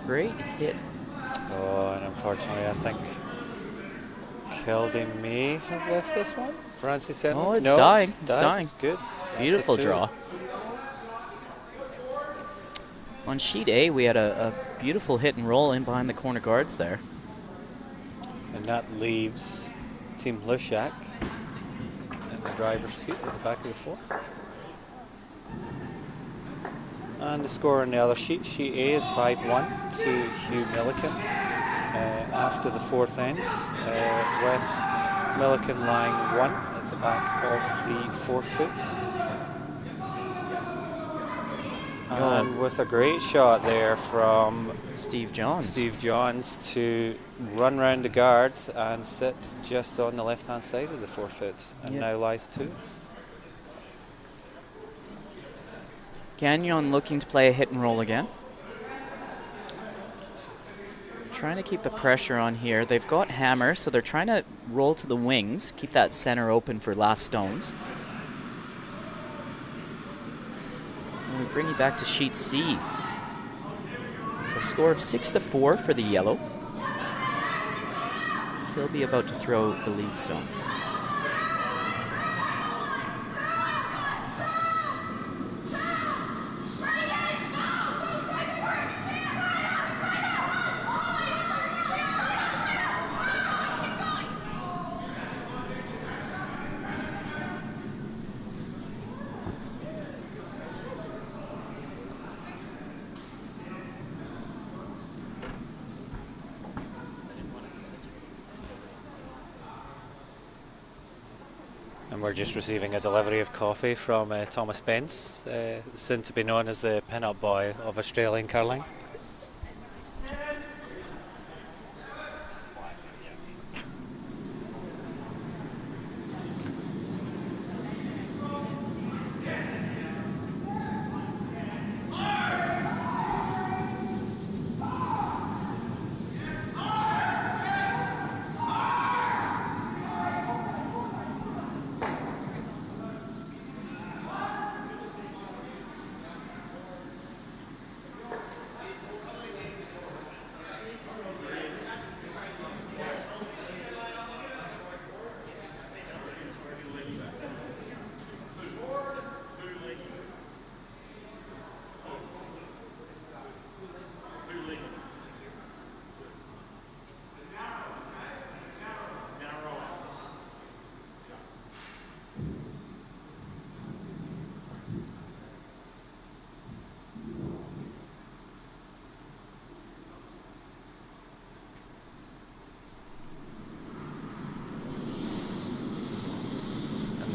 Great hit. Oh, and unfortunately, I think Kildy may have left this one. Francis said, oh, it's no, dying. It's dying. It's good. Beautiful draw. On sheet A, we had a beautiful hit and roll in behind the corner guards there. And that leaves Team Lushak in the driver's seat at the back of the 4. And the score on the other sheet, sheet A is 5-1 to Hugh Milliken after the 4th end, with Milliken lying 1 at the back of the 4 foot. And with a great shot there from Steve Johns. Steve Johns to run round the guard and sit just on the left-hand side of the 4 foot, and now lies 2. Gagnon looking to play a hit and roll again. Trying to keep the pressure on here. They've got hammer, so they're trying to roll to the wings, keep that center open for last stones. And we bring you back to sheet C. A score of 6-4 for the yellow. Kilby about to throw the lead stones. And we're just receiving a delivery of coffee from Thomas Spence, soon to be known as the pin-up boy of Australian curling.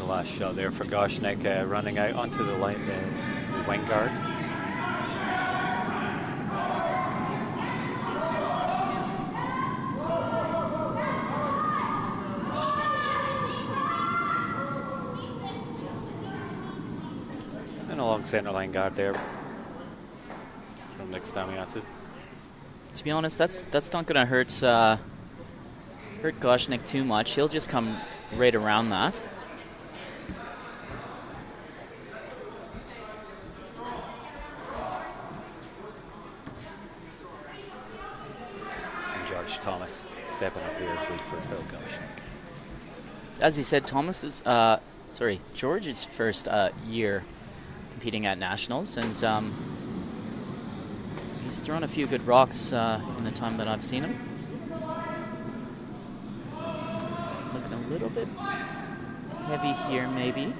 Last shot there for Goschnick, running out onto the line, the wing guard. And a long centre line guard there from Nick Stamiatu. To be honest, that's not going to hurt Goschnick too much. He'll just come right around that. Thomas stepping up here as lead for Phil Goschnick. As he said, George's first year competing at nationals, and he's thrown a few good rocks in the time that I've seen him. Looking a little bit heavy here, maybe.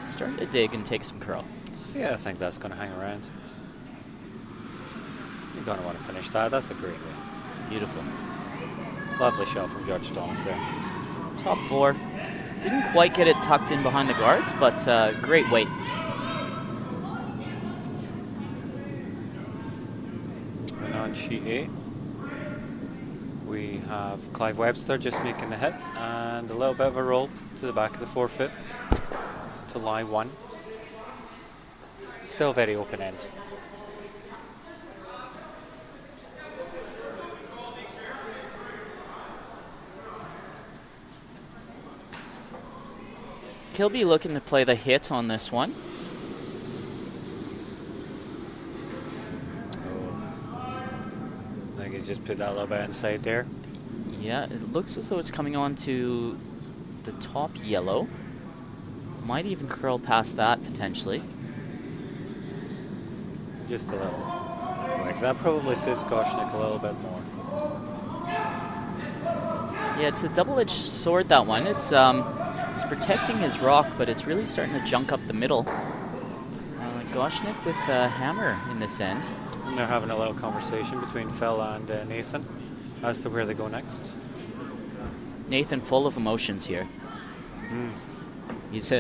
Starting to dig and take some curl. Yeah, I think that's going to hang around. You're going to want to finish that. That's a great win. Beautiful. Lovely shot from George Thomas there. Top 4. Didn't quite get it tucked in behind the guards, but great weight. And on sheet A, we have Clive Webster just making the hit and a little bit of a roll to the back of the 4 foot to lie 1. Still very open end. Kilby looking to play the hit on this one. I think he's just put that a little bit inside there. Yeah, it looks as though it's coming on to the top yellow. Might even curl past that potentially. Just a little. Like that probably suits Goschnick a little bit more. Yeah, it's a double-edged sword, that one. It's protecting his rock, but it's really starting to junk up the middle. Goschnick with a hammer in this end. And they're having a little conversation between Phil and Nathan as to where they go next. Nathan full of emotions here. He's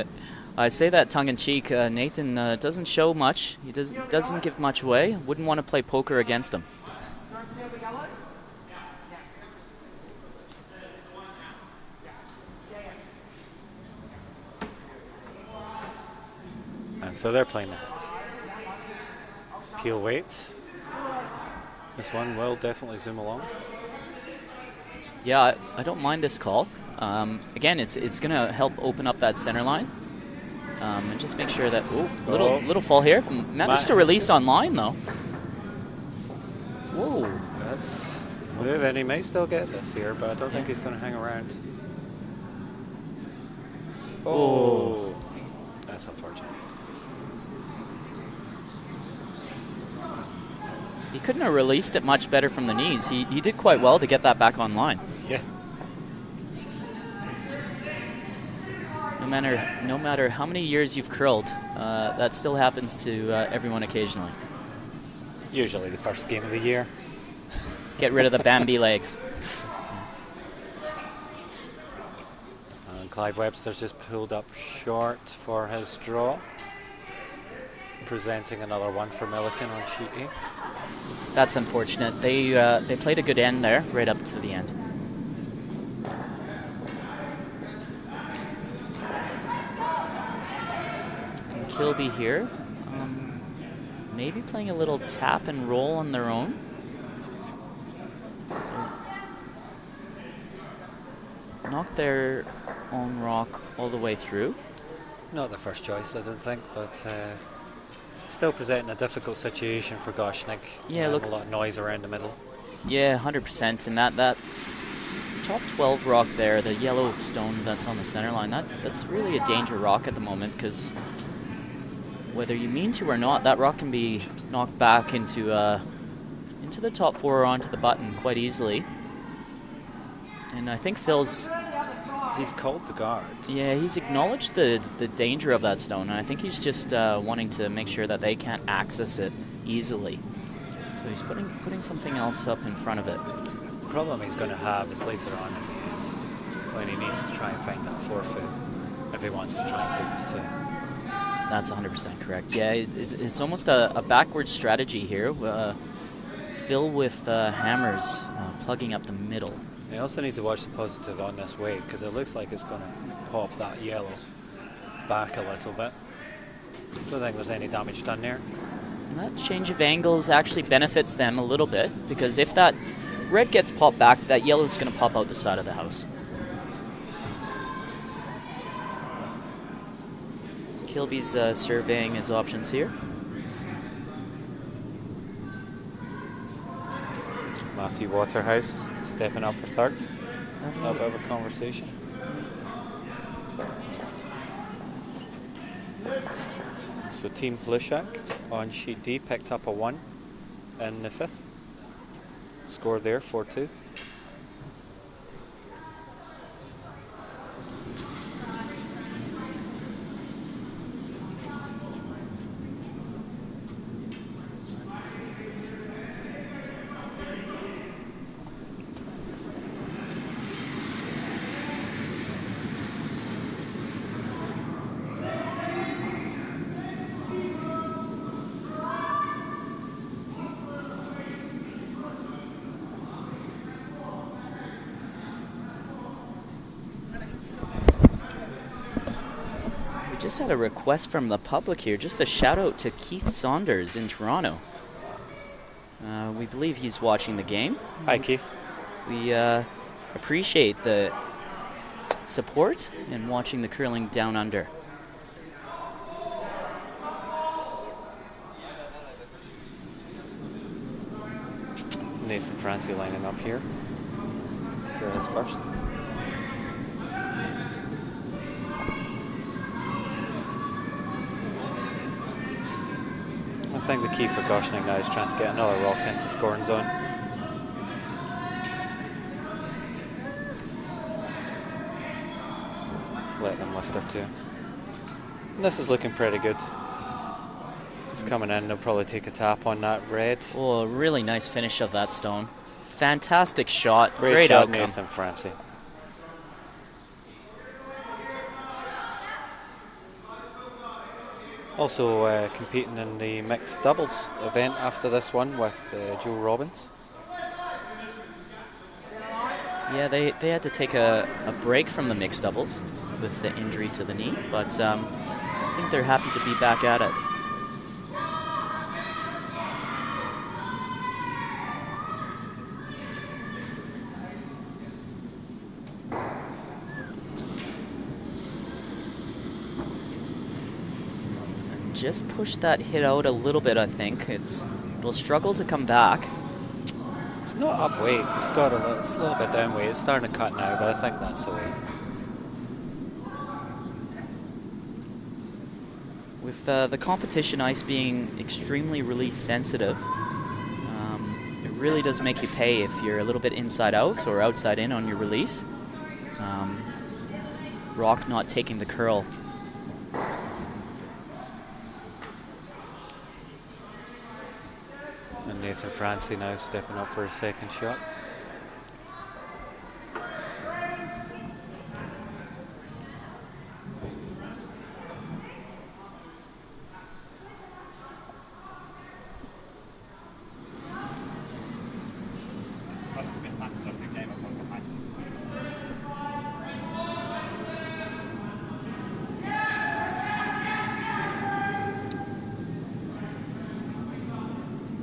I say that tongue-in-cheek. Nathan doesn't show much. He doesn't give much away. Wouldn't want to play poker against him. And so they're playing that. Peel waits. This one will definitely zoom along. Yeah, I don't mind this call. Again, it's going to help open up that center line. And just make sure that, little fall here. Managed to release on line, though. Whoa. That's move, and he may still get this here, but I don't think he's going to hang around. Oh. That's unfortunate. He couldn't have released it much better from the knees. He did quite well to get that back online. Yeah. No matter how many years you've curled, that still happens to everyone occasionally. Usually the first game of the year. Get rid of the Bambi legs. And Clive Webster's just pulled up short for his draw. Presenting another one for Milliken on sheet E. That's unfortunate. They played a good end there, right up to the end. And Kilby here, maybe playing a little tap and roll on their own. Knocked their own rock all the way through. Not the first choice, I don't think, but still presenting a difficult situation for Goschnick. Yeah, look, a lot of noise around the middle. Yeah, 100%. And that top 12 rock there, the yellow stone that's on the center line, that's really a danger rock at the moment, because whether you mean to or not, that rock can be knocked back into the top 4 or onto the button quite easily. And I think He's called the guard. Yeah, he's acknowledged the danger of that stone, and I think he's just wanting to make sure that they can't access it easily. So he's putting something else up in front of it. The problem he's going to have is later on in the end, when he needs to try and find that 4-foot, if he wants to try and take his 2. That's 100% correct. Yeah, it's almost a backwards strategy here. Fill with hammers plugging up the middle. You also need to watch the positive on this weight, because it looks like it's going to pop that yellow back a little bit. Don't think there's any damage done there. And that change of angles actually benefits them a little bit, because if that red gets popped back, that yellow is going to pop out the side of the house. Kilby's surveying his options here. Matthew Waterhouse stepping up for third. A little bit of a conversation. So Team Blushak on sheet D picked up a 1 in the 5th. Score there 4-2. Just had a request from the public here. Just a shout out to Keith Saunders in Toronto. We believe he's watching the game. Hi, Keith. We appreciate the support in watching the curling down under. Nathan Francie lining up here for his first. I think the key for Goschnick now is trying to get another rock into scoring zone. Let them lift their 2. And this is looking pretty good. It's coming in, they'll probably take a tap on that red. Oh, a really nice finish of that stone. Fantastic shot. Great shot, outcome. Nathan Francie. Also competing in the mixed doubles event after this one with Joe Robbins. Yeah, they had to take a break from the mixed doubles with the injury to the knee, but I think they're happy to be back at it. And just push that hit out a little bit, I think. It'll struggle to come back. It's not up weight. It's a little bit down weight. It's starting to cut now, but I think that's away. With the competition ice being extremely release sensitive, it really does make you pay if you're a little bit inside out or outside in on your release. Rock not taking the curl. And Nathan Francie now stepping up for his second shot.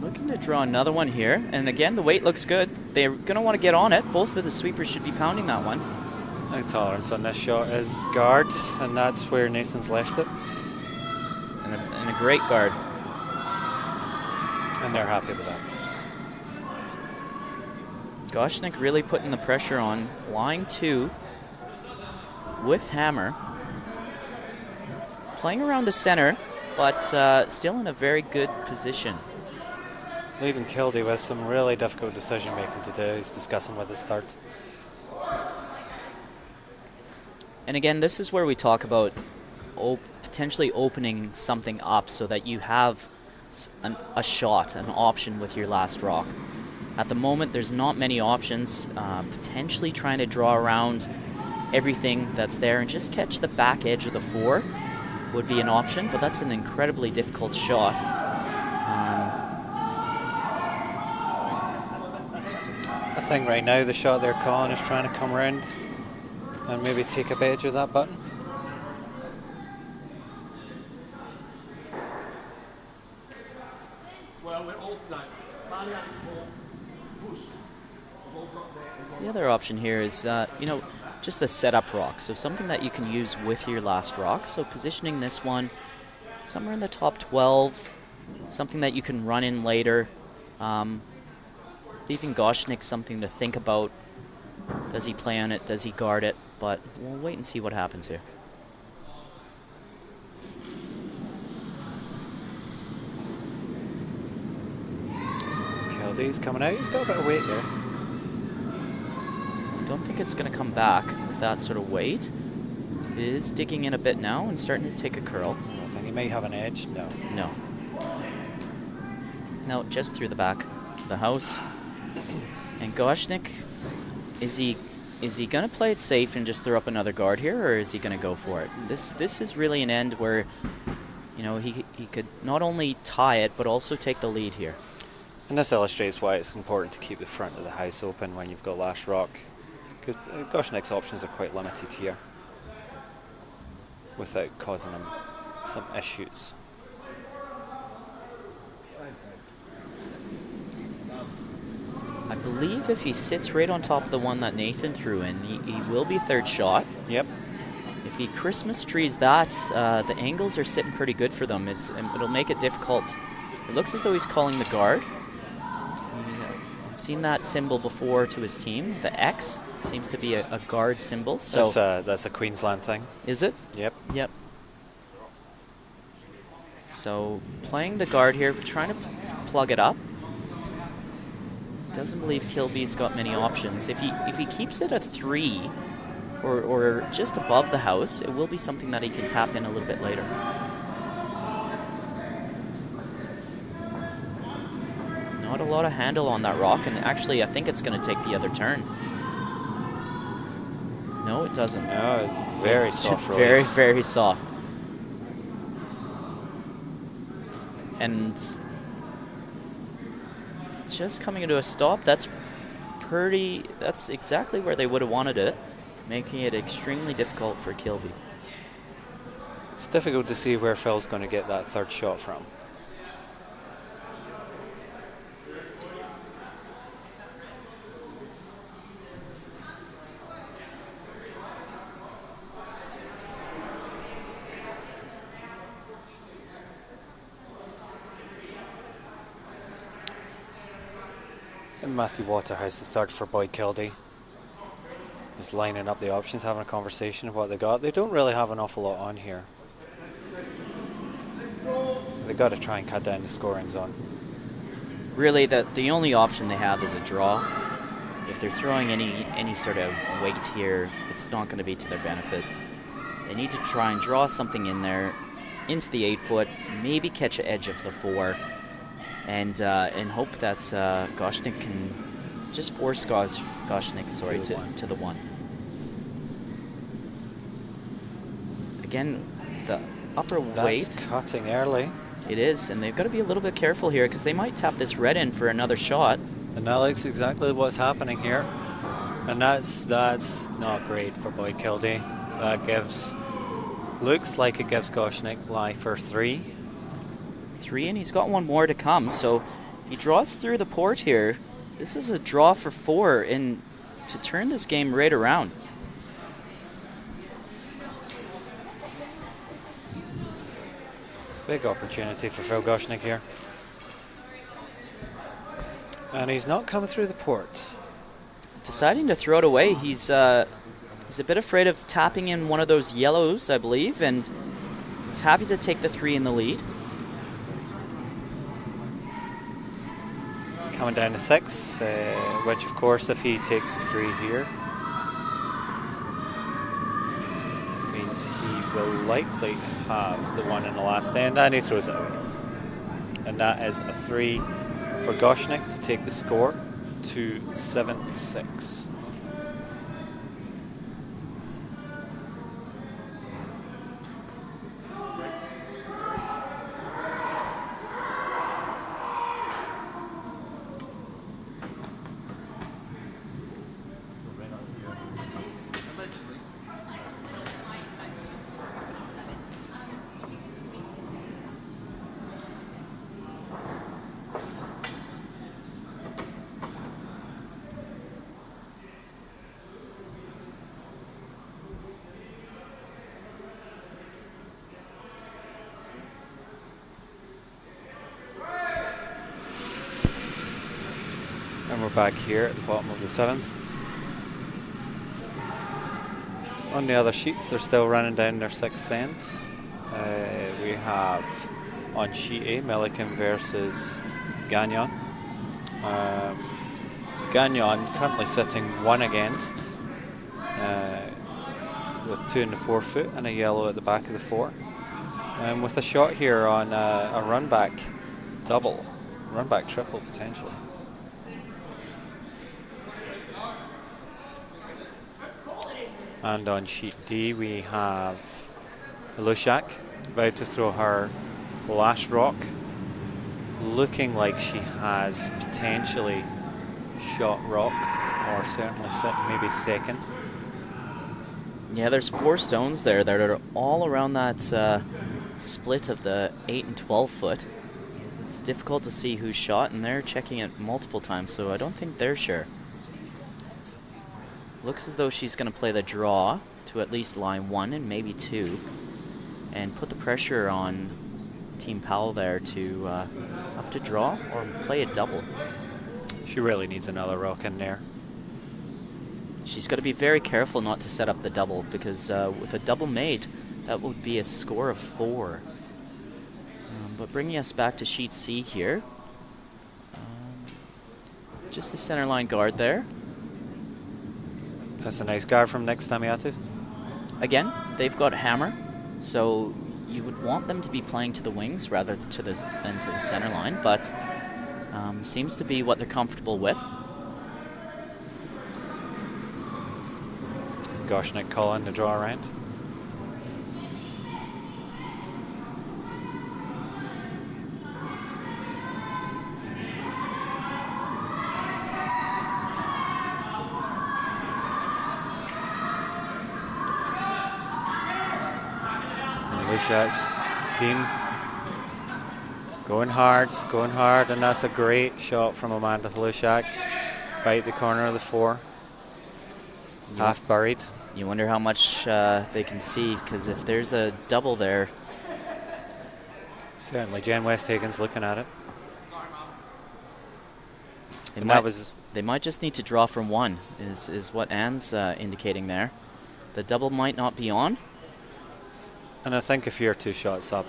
Looking to draw another one here, and again the weight looks good. They're going to want to get on it. Both of the sweepers should be pounding that one. The tolerance on this shot is guard, and that's where Nathan's left it. And a great guard. And they're happy with that. Goschnick really putting the pressure on. Line 2 with hammer. Playing around the center, but still in a very good position. Leaving Kildee with some really difficult decision making to do. He's discussing with his third. And again, this is where we talk about potentially opening something up so that you have a shot, an option with your last rock. At the moment, there's not many options. Potentially trying to draw around everything that's there and just catch the back edge of the 4 would be an option, but that's an incredibly difficult shot. I think right now the shot they're calling is trying to come around and maybe take a edge of that button. The other option here is, just a setup rock, so something that you can use with your last rock. So positioning this one somewhere in the top 12, something that you can run in later. Leaving Goschnick something to think about. Does he play on it? Does he guard it? But we'll wait and see what happens here. Kildee's coming out. He's got a bit of weight there. I don't think it's going to come back with that sort of weight. It is digging in a bit now and starting to take a curl. I think he may have an edge. No. No. No, just through the back of the house. And Goschnick, is he going to play it safe and just throw up another guard here, or is he going to go for it? This is really an end where, he could not only tie it but also take the lead here. And this illustrates why it's important to keep the front of the house open when you've got last rock, because Goschnick's options are quite limited here without causing him some issues. I believe if he sits right on top of the one that Nathan threw in, he will be third shot. Yep. If he Christmas trees that, the angles are sitting pretty good for them. It'll make it difficult. It looks as though he's calling the guard. I've seen that symbol before to his team. The X seems to be a guard symbol. So that's a Queensland thing. Is it? Yep. Yep. So playing the guard here, trying to plug it up. Doesn't believe Kilby's got many options. If he keeps it a 3 or just above the house, it will be something that he can tap in a little bit later. Not a lot of handle on that rock, and actually I think it's going to take the other turn. No, it doesn't. No, it's very soft Very, release. very soft. And just coming into a stop, that's exactly where they would have wanted it, making it extremely difficult for Kilby. It's difficult to see where Phil's going to get that third shot from. And Matthew Waterhouse, the third for Boyd Kildee, is lining up the options, having a conversation of what they got. They don't really have an awful lot on here. They've got to try and cut down the scoring zone. Really, the only option they have is a draw. If they're throwing any sort of weight here, it's not going to be to their benefit. They need to try and draw something in there into the 8-foot, maybe catch an edge of the 4, and hope that Goschnick can just force Goschnick to the 1. Again, the upper weight. That's cutting early. It is, and they've got to be a little bit careful here because they might tap this red in for another shot. And that looks exactly what's happening here. And that's not great for Boyd Kildee. That looks like it gives Goschnick lie for 3. 3, and he's got one more to come. So if he draws through the port here, this is a draw for 4 and to turn this game right around. Big opportunity for Phil Goschnick here. And he's not coming through the port. Deciding to throw it away. He's a bit afraid of tapping in one of those yellows, I believe, and he's happy to take the 3 in the lead. Coming down to 6, which of course if he takes his 3 here, means he will likely have the 1 in the last end, and he throws it away. And that is a 3 for Goschnick to take the score to 7-6. And we're back here at the bottom of the 7th. On the other sheets, they're still running down their 6th ends. We have on sheet A, Milliken versus Gagnon. Gagnon currently sitting 1 against, with 2 in the 4-foot and a yellow at the back of the 4. With a shot here on a run-back double, run-back triple potentially. And on sheet D, we have Lushak about to throw her last rock, looking like she has potentially shot rock, or certainly maybe second. Yeah, there's 4 stones there that are all around that split of the 8 and 12 foot. It's difficult to see who's shot, and they're checking it multiple times, so I don't think they're sure. Looks as though she's going to play the draw to at least line 1 and maybe 2, and put the pressure on Team Powell there to have to draw or play a double. She really needs another rock in there. She's got to be very careful not to set up the double, because with a double made, that would be a score of 4. But bringing us back to sheet C here, just a centerline guard there. That's a nice guard from Nick Stamiatu. Again, they've got hammer, so you would want them to be playing to the wings rather than to the center line, but seems to be what they're comfortable with. Goschnick calling the draw around. Lushak's team going hard, and that's a great shot from Amanda Lushak. Right the corner of the 4. Half buried. You wonder how much they can see, because if there's a double there. Certainly, Jen Westhagen's looking at it. They might just need to draw from 1, is what Anne's indicating there. The double might not be on. And I think if you're 2 shots up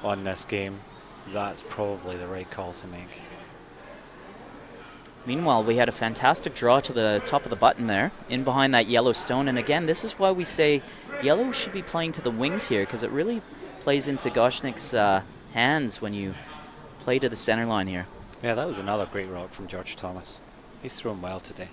on this game, that's probably the right call to make. Meanwhile, we had a fantastic draw to the top of the button there, in behind that yellow stone. And again, this is why we say yellow should be playing to the wings here, because it really plays into Goschnick's hands when you play to the center line here. Yeah, that was another great rock from George Thomas. He's thrown well today.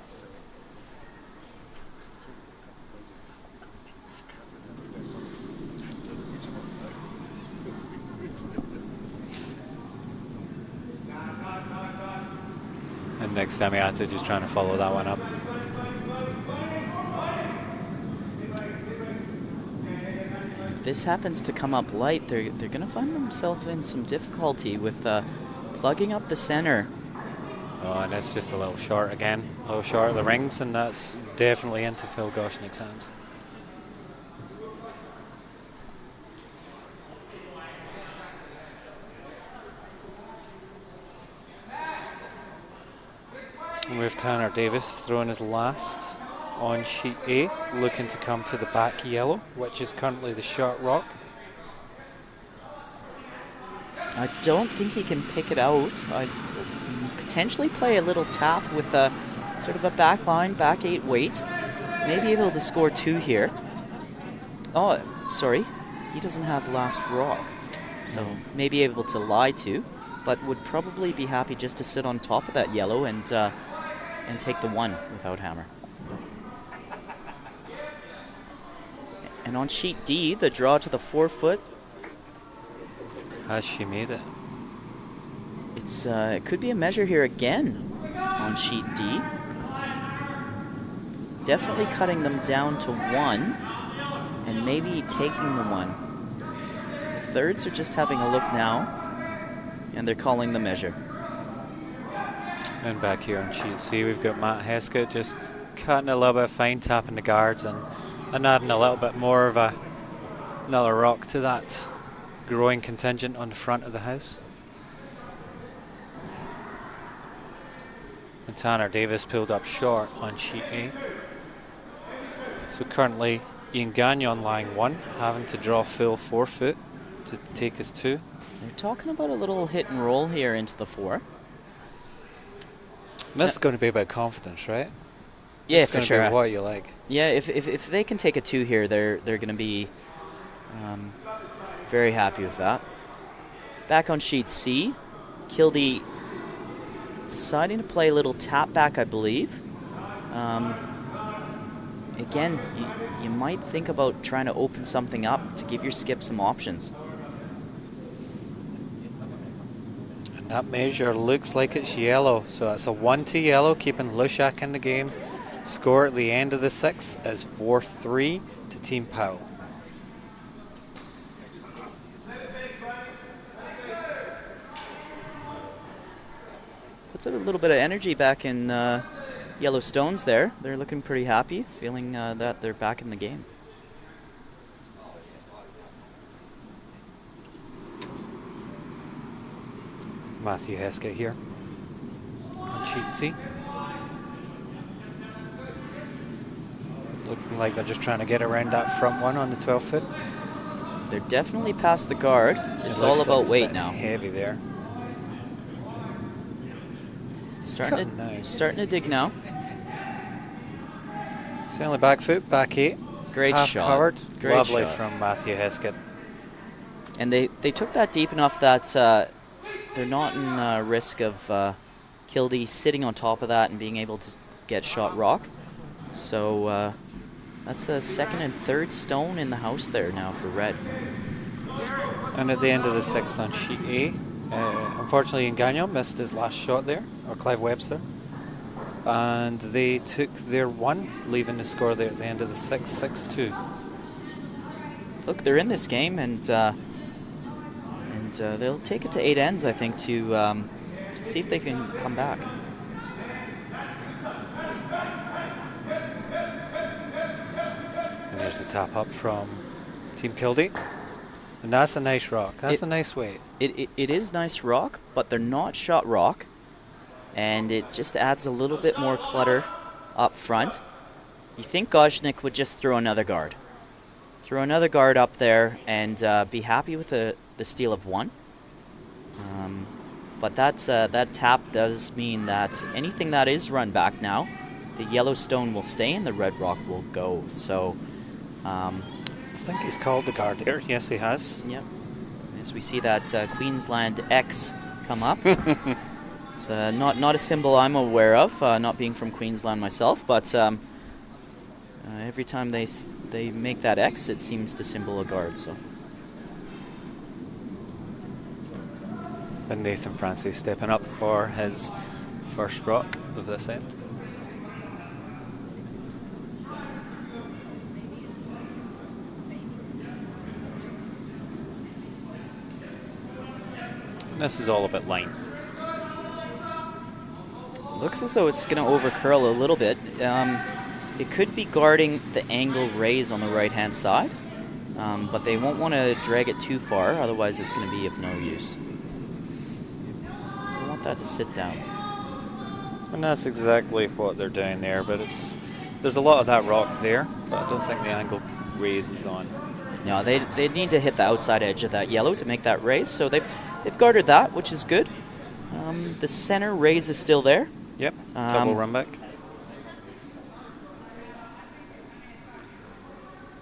And next Damiata just trying to follow that one up. If this happens to come up light, they're going to find themselves in some difficulty with plugging up the center. Oh, and it's just a little short again. A little short of the rings, and that's definitely into Phil Goschnick's hands. And we have Tanner Davis throwing his last on sheet A, looking to come to the back yellow, which is currently the short rock. I don't think he can pick it out. I'd potentially play a little tap with a sort of a back line, back 8 weight. Maybe able to score 2 here. Oh, sorry. He doesn't have last rock. So maybe able to lie to, but would probably be happy just to sit on top of that yellow and take the 1 without hammer. And on sheet D, the draw to the 4 foot. Has she made it? It could be a measure here again on sheet D. Definitely cutting them down to 1 and maybe taking the 1. The thirds are just having a look now, and they're calling the measure. And back here on sheet C, we've got Matt Heskett just cutting a little bit fine, tapping the guards and adding a little bit more of another rock to that growing contingent on the front of the house. And Tanner Davis pulled up short on sheet A. So currently Ian Gagnon lying 1, having to draw full 4 foot to take his 2. They're talking about a little hit and roll here into the 4. And this is going to be about confidence, right? Yeah, it's for going to sure. be what you like. Yeah, if they can take a 2 here, they're going to be very happy with that. Back on sheet C, Kildee deciding to play a little tap back, I believe. Again, you might think about trying to open something up to give your skip some options. And that measure looks like it's yellow, so it's a 1 to yellow, keeping Lushak in the game. Score at the end of the 6 is 4-3 to Team Powell. Puts a little bit of energy back in Yellow Stones there. They're looking pretty happy, feeling that they're back in the game. Matthew Heskett here on sheet C. Looking like they're just trying to get around that front one on the 12 foot. They're definitely past the guard. It's all about weight now. Heavy there. Starting to dig now. Certainly back foot, back 8. Great half shot. Covered. Great Lovely shot. from Matthew Heskett. And they took that deep enough that they're not in risk of Kildee sitting on top of that and being able to get shot rock. So that's a 2nd and 3rd stone in the house there now for red. And at the end of the 6th on sheet A, unfortunately Ian Gagnon missed his last shot there, or Clive Webster. And they took their 1, leaving the score there at the end of the 6th, 6-2. look, they're in this game, and they'll take it to 8 ends, I think, to see if they can come back. And here's the tap up from Team Kildee. And that's a nice rock. That's a nice weight. It is nice rock, but they're not shot rock. And it just adds a little bit more clutter up front. You think Goschnick would just throw another guard. Throw another guard up there and be happy with the steal of 1. But that tap does mean that anything that is run back now, the yellow stone will stay and the red rock will go. So, I think he's called the guard here. Yes, he has. Yep. As we see that Queensland X come up. It's not a symbol I'm aware of, not being from Queensland myself, but every time they make that X, it seems to symbol a guard. So. And Nathan Francis stepping up for his first rock of this end. And this is all about line. Looks as though it's going to overcurl a little bit. It could be guarding the angle raise on the right-hand side, but they won't want to drag it too far, otherwise it's going to be of no use. They want that to sit down. And that's exactly what they're doing there, but there's a lot of that rock there, but I don't think the angle raise is on. No, they need to hit the outside edge of that yellow to make that raise, so they've guarded that, which is good. The center raise is still there. Yep, double run back.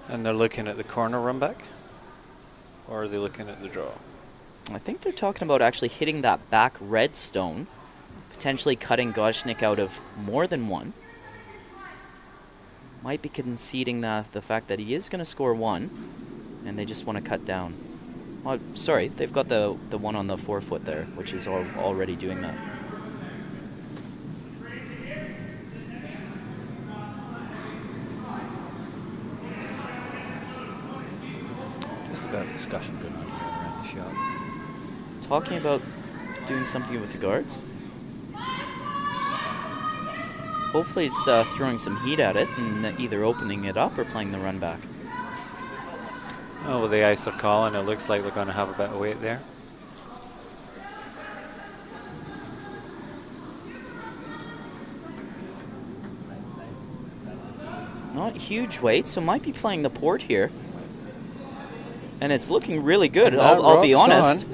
And they're looking at the corner run back? Or are they looking at the draw? I think they're talking about actually hitting that back red stone, potentially cutting Goschnick out of more than 1. Might be conceding the fact that he is going to score 1, and they just want to cut down. Oh, sorry, they've got the one on the 4-foot there, which is already doing that. Just a bit of discussion going on here around the shot. Talking about doing something with the guards. Hopefully it's throwing some heat at it and either opening it up or playing the run back. Oh, with the ice they're calling, it looks like they're going to have a bit of weight there. Not huge weight, so might be playing the port here. And it's looking really good, I'll be honest.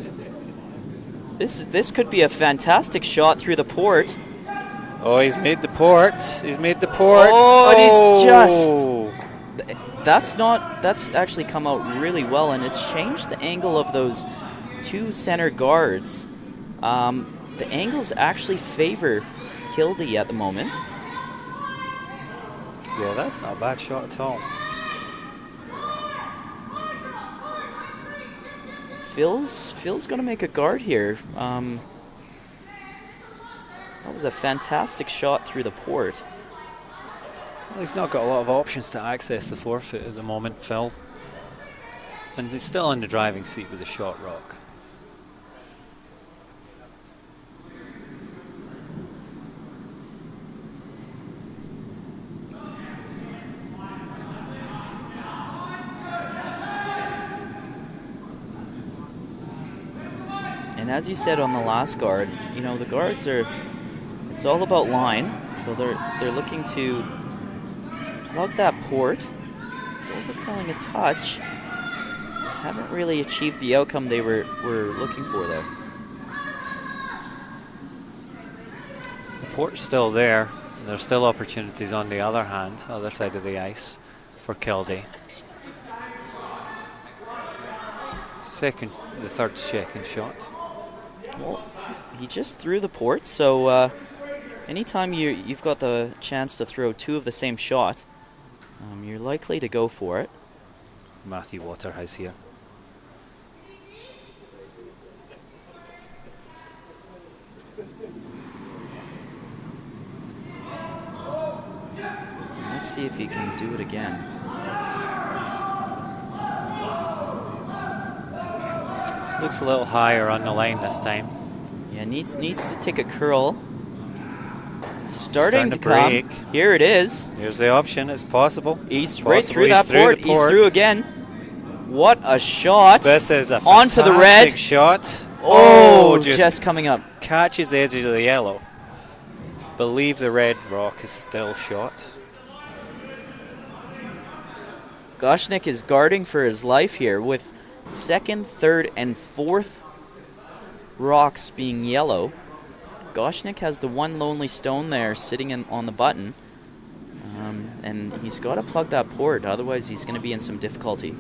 This could be a fantastic shot through the port. Oh, he's made the port. He's made the port. Oh, and he's just... That's actually come out really well, and it's changed the angle of those 2 center guards. The angles actually favor Kildee at the moment. Yeah, that's not a bad shot at all. Phil's going to make a guard here. That was a fantastic shot through the port. Well, he's not got a lot of options to access the 4-foot at the moment, Phil. And he's still in the driving seat with a shot rock. And as you said on the last guard, you know, the guards are, it's all about line. So they're looking to plug that port. It's overcurling a touch. Haven't really achieved the outcome they were looking for there. The port's still there, and there's still opportunities on the other hand, other side of the ice, for Kildee. The third second shot. Well, he just threw the port, so anytime you've got the chance to throw 2 of the same shot, you're likely to go for it. Matthew Waterhouse here. Let's see if he can do it again. Looks a little higher on the line this time. Yeah, needs to take a curl. It's starting to break. come. Here it is. Here's the option. It's possible. He's right through that port. He's through again. What a shot. This is a onto the red shot. Oh, just coming up. Catches the edge of the yellow. Believe the red rock is still shot. Goschnick is guarding for his life here with second, third, and fourth rocks being yellow. Goschnick has the one lonely stone there sitting on the button. And he's got to plug that port, otherwise he's going to be in some difficulty.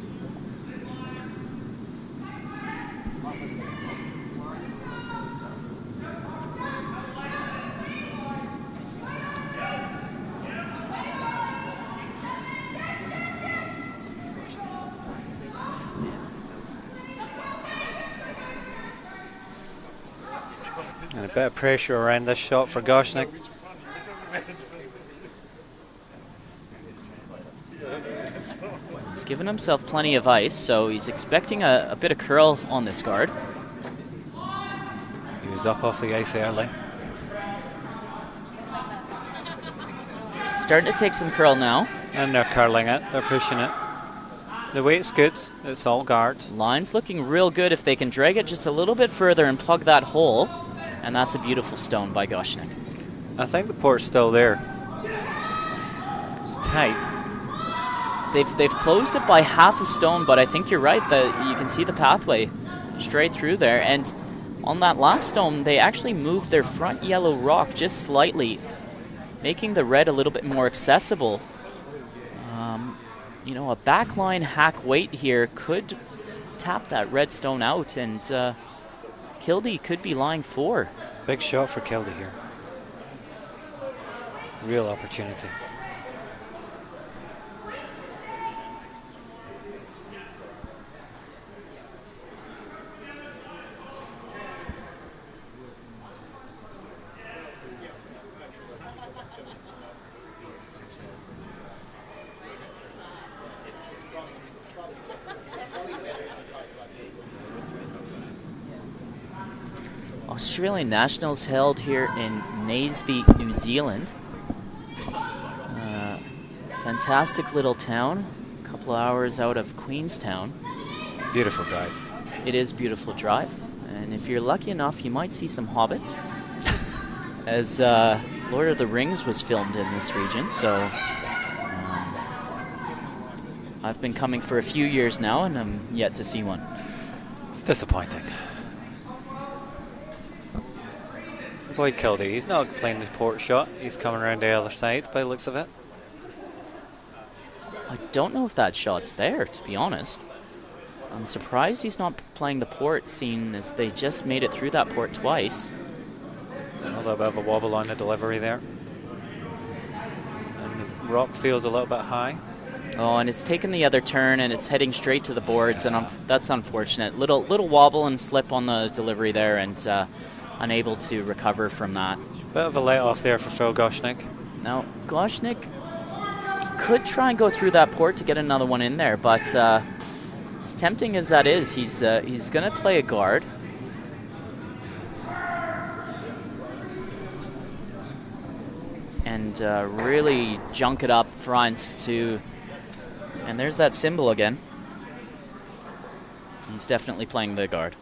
And a bit of pressure around this shot for Goschnick. He's given himself plenty of ice, so he's expecting a bit of curl on this guard. He was up off the ice early. Starting to take some curl now. And they're curling it, they're pushing it. The weight's good, it's all guard. Line's looking real good if they can drag it just a little bit further and plug that hole. And that's a beautiful stone by Goschnick. I think the port's still there. It's tight. They've closed it by half a stone, but I think you're right that you can see the pathway straight through there. And on that last stone, they actually moved their front yellow rock just slightly, making the red a little bit more accessible. You know, a backline hack weight here could tap that red stone out, and Kildee could be lying 4. Big shot for Kildee here. Real opportunity. Australian Nationals held here in Naseby, New Zealand. Fantastic little town, a couple hours out of Queenstown. Beautiful drive. It is beautiful drive, and if you're lucky enough, you might see some hobbits, as Lord of the Rings was filmed in this region, so I've been coming for a few years now, and I'm yet to see one. It's disappointing. Boy, Kildee, he's not playing the port shot. He's coming around the other side by the looks of it. I don't know if that shot's there, to be honest. I'm surprised he's not playing the port, seeing as they just made it through that port twice. A little bit of a wobble on the delivery there. And the rock feels a little bit high. Oh, and it's taken the other turn, and it's heading straight to the boards, and that's unfortunate. Little wobble and slip on the delivery there, and unable to recover from that. Bit of a let-off there for Phil Goschnick. Now, Goschnick, he could try and go through that port to get another one in there, but as tempting as that is, he's going to play a guard. And really junk it up front to... And there's that symbol again. He's definitely playing the guard.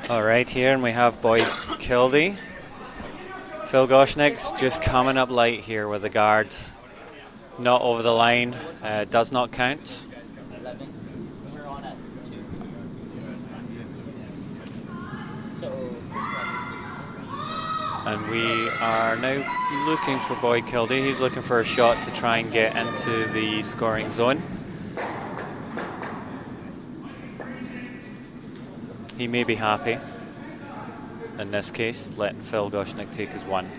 All right, here, and we have boys Kildee. Phil Goschnick just coming up light here with the guard. Not over the line, does not count. And we are now looking for Boyd Kildee. He's looking for a shot to try and get into the He may be happy, in this case, letting Phil Goschnick take his 1,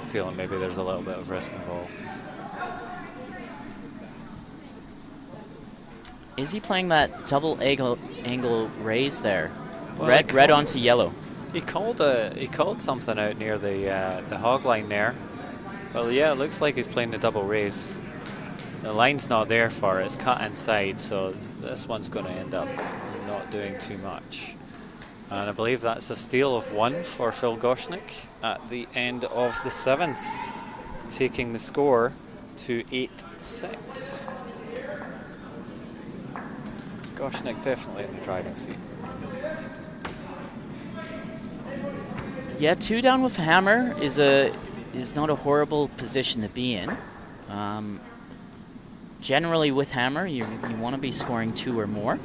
feeling maybe there's a little bit of risk involved. Is he playing that double angle raise there? Well, red onto yellow. He called something out near the hog line there. Well, yeah, it looks like he's playing the double raise. The line's not there for it. It's cut inside, so this one's going to end up not doing too much. And I believe that's a steal of 1 for Phil Goschnick at the end of the 7th, taking the score to 8-6. Goschnick definitely in the driving seat. Yeah, 2 down with hammer is not a horrible position to be in. Generally with hammer, you want to be scoring 2 or more.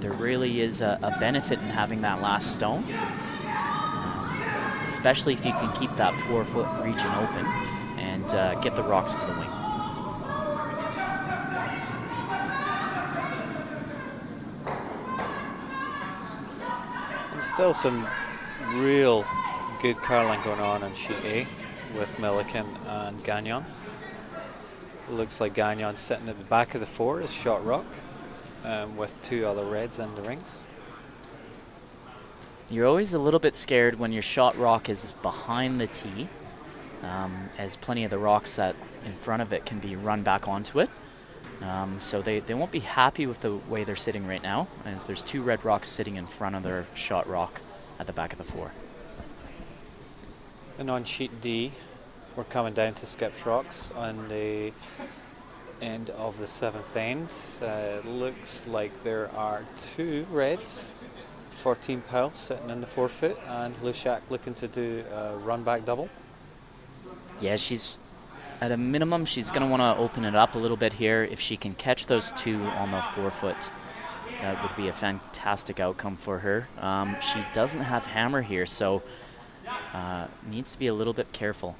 There really is a benefit in having that last stone, especially if you can keep that 4-foot region open and get the rocks to the wing. And still some real good curling going on sheet A with Milliken and Gagnon. Looks like Gagnon sitting at the back of the 4 is shot rock, with 2 other reds in the rings. You're always a little bit scared when your shot rock is behind the tee, as plenty of the rocks that in front of it can be run back onto it. So they won't be happy with the way they're sitting right now, as there's 2 red rocks sitting in front of their shot rock at the back of the 4. And on sheet D, we're coming down to skipped rocks on the end of the 7th end. It looks like there are 2 reds, 14 Powell sitting in the 4-foot, and Lushak looking to do a run back double. Yeah, she's at a minimum, she's going to want to open it up a little bit here. If she can catch those 2 on the 4-foot, that would be a fantastic outcome for her. She doesn't have hammer here, so needs to be a little bit careful.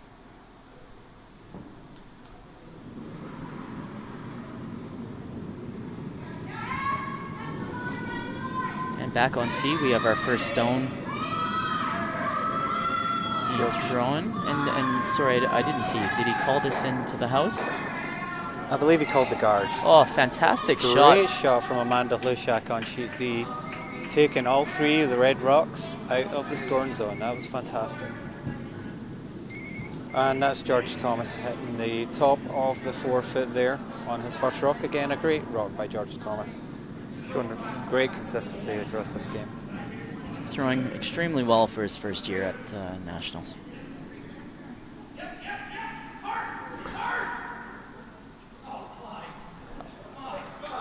And back on C, we have our first stone being thrown. And sorry, I didn't see. Did he call this into the house? I believe he called the guard. Oh, fantastic shot. Great shot from Amanda Lushak on sheet D, taking all 3 of the red rocks out of the scoring zone. That was fantastic. And that's George Thomas hitting the top of the 4-foot there on his first rock. Again, a great rock by George Thomas, showing great consistency across this game. Throwing extremely well for his first year at Nationals.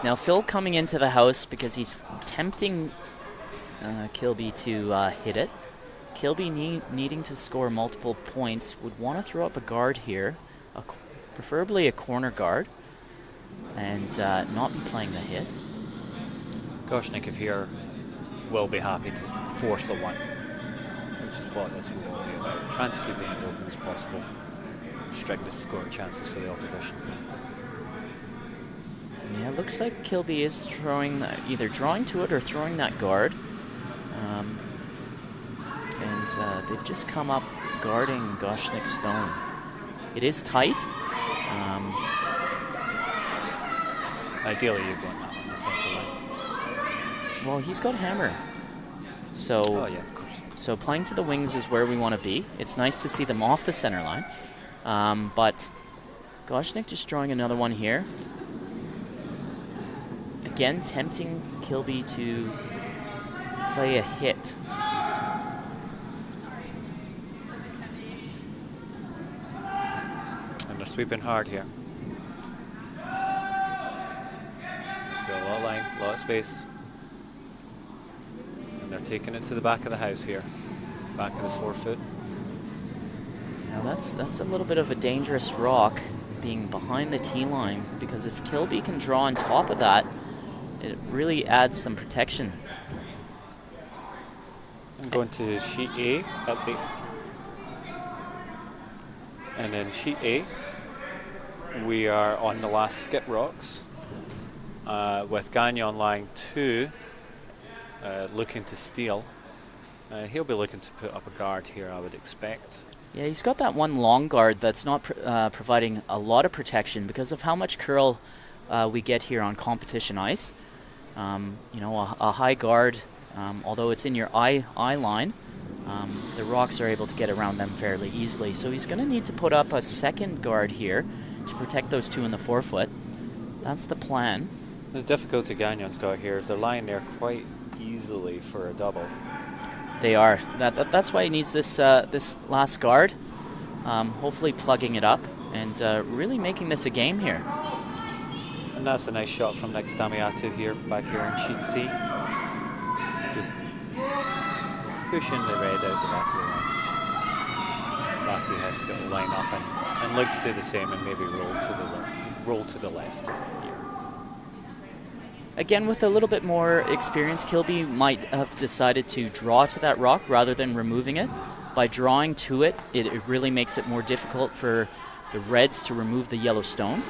Now Phil coming into the house because he's tempting Kilby to hit it. Kilby needing to score multiple points would want to throw up a guard here, preferably a corner guard, and not be playing the hit. Goschnick, if here, will be happy to force a 1, which is what this will all be about. Trying to keep the end open as possible, restrict the scoring chances for the opposition. Yeah, it looks like Kilby is throwing, either drawing to it or throwing that guard. And they've just come up guarding Goschnick's stone. It is tight. Ideally, you'd want that on the center line. Well, he's got hammer. So, oh, yeah, of course. So playing to the wings is where we want to be. It's nice to see them off the center line. But Goschnick just drawing another one here. Again, tempting Kilby to play a hit. And they're sweeping hard here. Got a lot of line, a lot of space. And they're taking it to the back of the house here. Back of the 4-foot. Now that's a little bit of a dangerous rock being behind the tee line, because if Kilby can draw on top of that, it really adds some protection. I'm going to sheet A at the, and then sheet A we are on the last skip rocks with Gagnon lying 2 looking to steal. He'll be looking to put up a guard here, I would expect. Yeah, he's got that one long guard that's not providing a lot of protection because of how much curl we get here on competition ice. You know, a high guard, although it's in your eye line, the rocks are able to get around them fairly easily. So he's going to need to put up a second guard here to protect those two in the forefoot. That's the plan. The difficulty Gagnon's got here is they're lying there quite easily for a double. They are. That's why he needs this this last guard. Hopefully plugging it up and really making this a game here. And that's a nice shot from Nick Stamiatu here, back here in sheet C. Just pushing the red out the back of the rings. Matthew Heskett will line up and look to do the same and maybe roll to the left here. Again, with a little bit more experience, Kilby might have decided to draw to that rock rather than removing it. By drawing to it, it really makes it more difficult for the Reds to remove the yellow stone.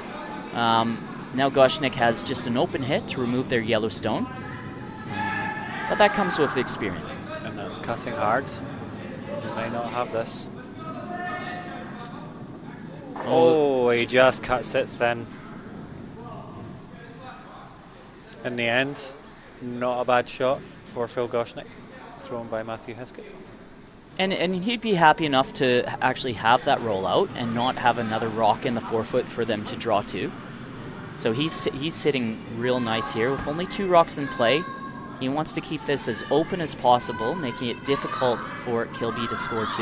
Now Goschnick has just an open hit to remove their yellow stone. But that comes with experience. And that's cutting hard. He may not have this. Oh, he just cuts it thin. In the end, not a bad shot for Phil Goschnick, thrown by Matthew Heskett. And he'd be happy enough to actually have that roll out and not have another rock in the forefoot for them to draw to. So he's sitting real nice here with only 2 rocks in play. He wants to keep this as open as possible, making it difficult for Kilby to score 2.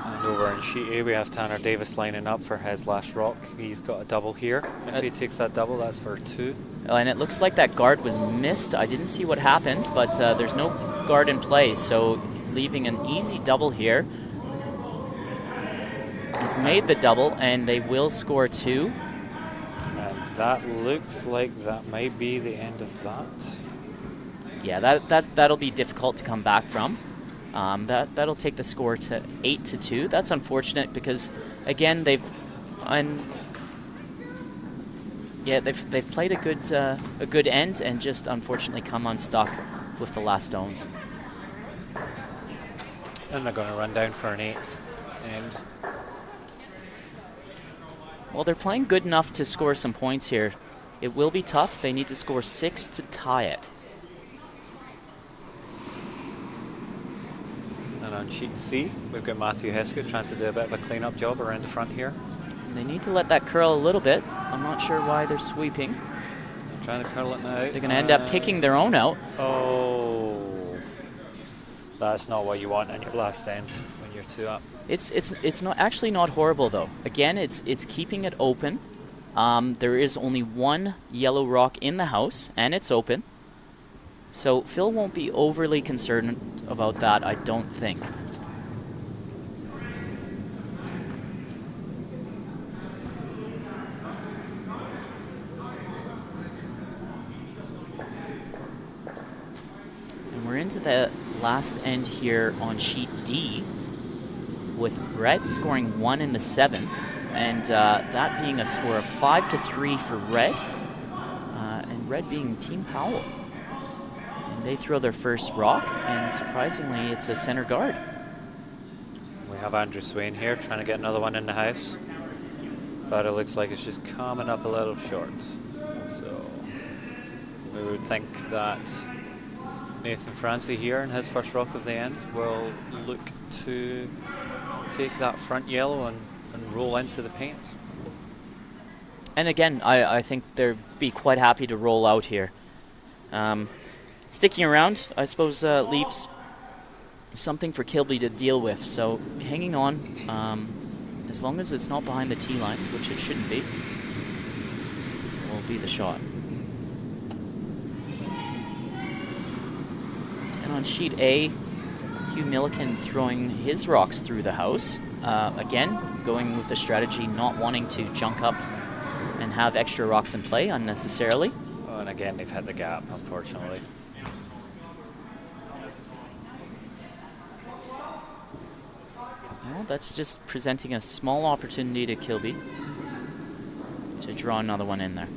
And over in sheet A, we have Tanner Davis lining up for his last rock. He's got a double here. If he takes that double, that's for 2. And it looks like that guard was missed. I didn't see what happened, but there's no guard in play, so leaving an easy double here. He's made the double, and they will score 2. And that looks like that might be the end of that. Yeah, that'll be difficult to come back from. That'll take the score to 8-2. That's unfortunate because, again, they've played a good end and just unfortunately come unstuck with the last stones. And they're going to run down for an 8th end. Well, they're playing good enough to score some points here. It will be tough. They need to score 6 to tie it. And on sheet C, we've got Matthew Heskett trying to do a bit of a clean-up job around the front here. They need to let that curl a little bit. I'm not sure why they're sweeping. They're trying to curl it now. They're going to end up picking their own out. Oh, that's not what you want in your last end when you're 2 up. It's not actually not horrible though. Again, it's keeping it open. There is only 1 yellow rock in the house, and it's open. So Phil won't be overly concerned about that, I don't think. And we're into the last end here on sheet D, with Red scoring 1 in the 7th, and that being a score of 5-3 for Red, and Red being Team Powell. And they throw their first rock, and surprisingly, it's a center guard. We have Andrew Swain here trying to get another one in the house, but it looks like it's just coming up a little short. So we would think that Nathan Francie here in his first rock of the end will look to take that front yellow and roll into the paint. And again, I think they'd be quite happy to roll out here. Sticking around, I suppose, leaves something for Kilby to deal with. So hanging on, as long as it's not behind the tee line, which it shouldn't be, will be the shot. And on sheet A, Hugh Milliken throwing his rocks through the house. Again, going with the strategy, not wanting to junk up and have extra rocks in play unnecessarily. Oh, and again, they've hit the gap, unfortunately. Well, that's just presenting a small opportunity to Kilby to draw another one in there.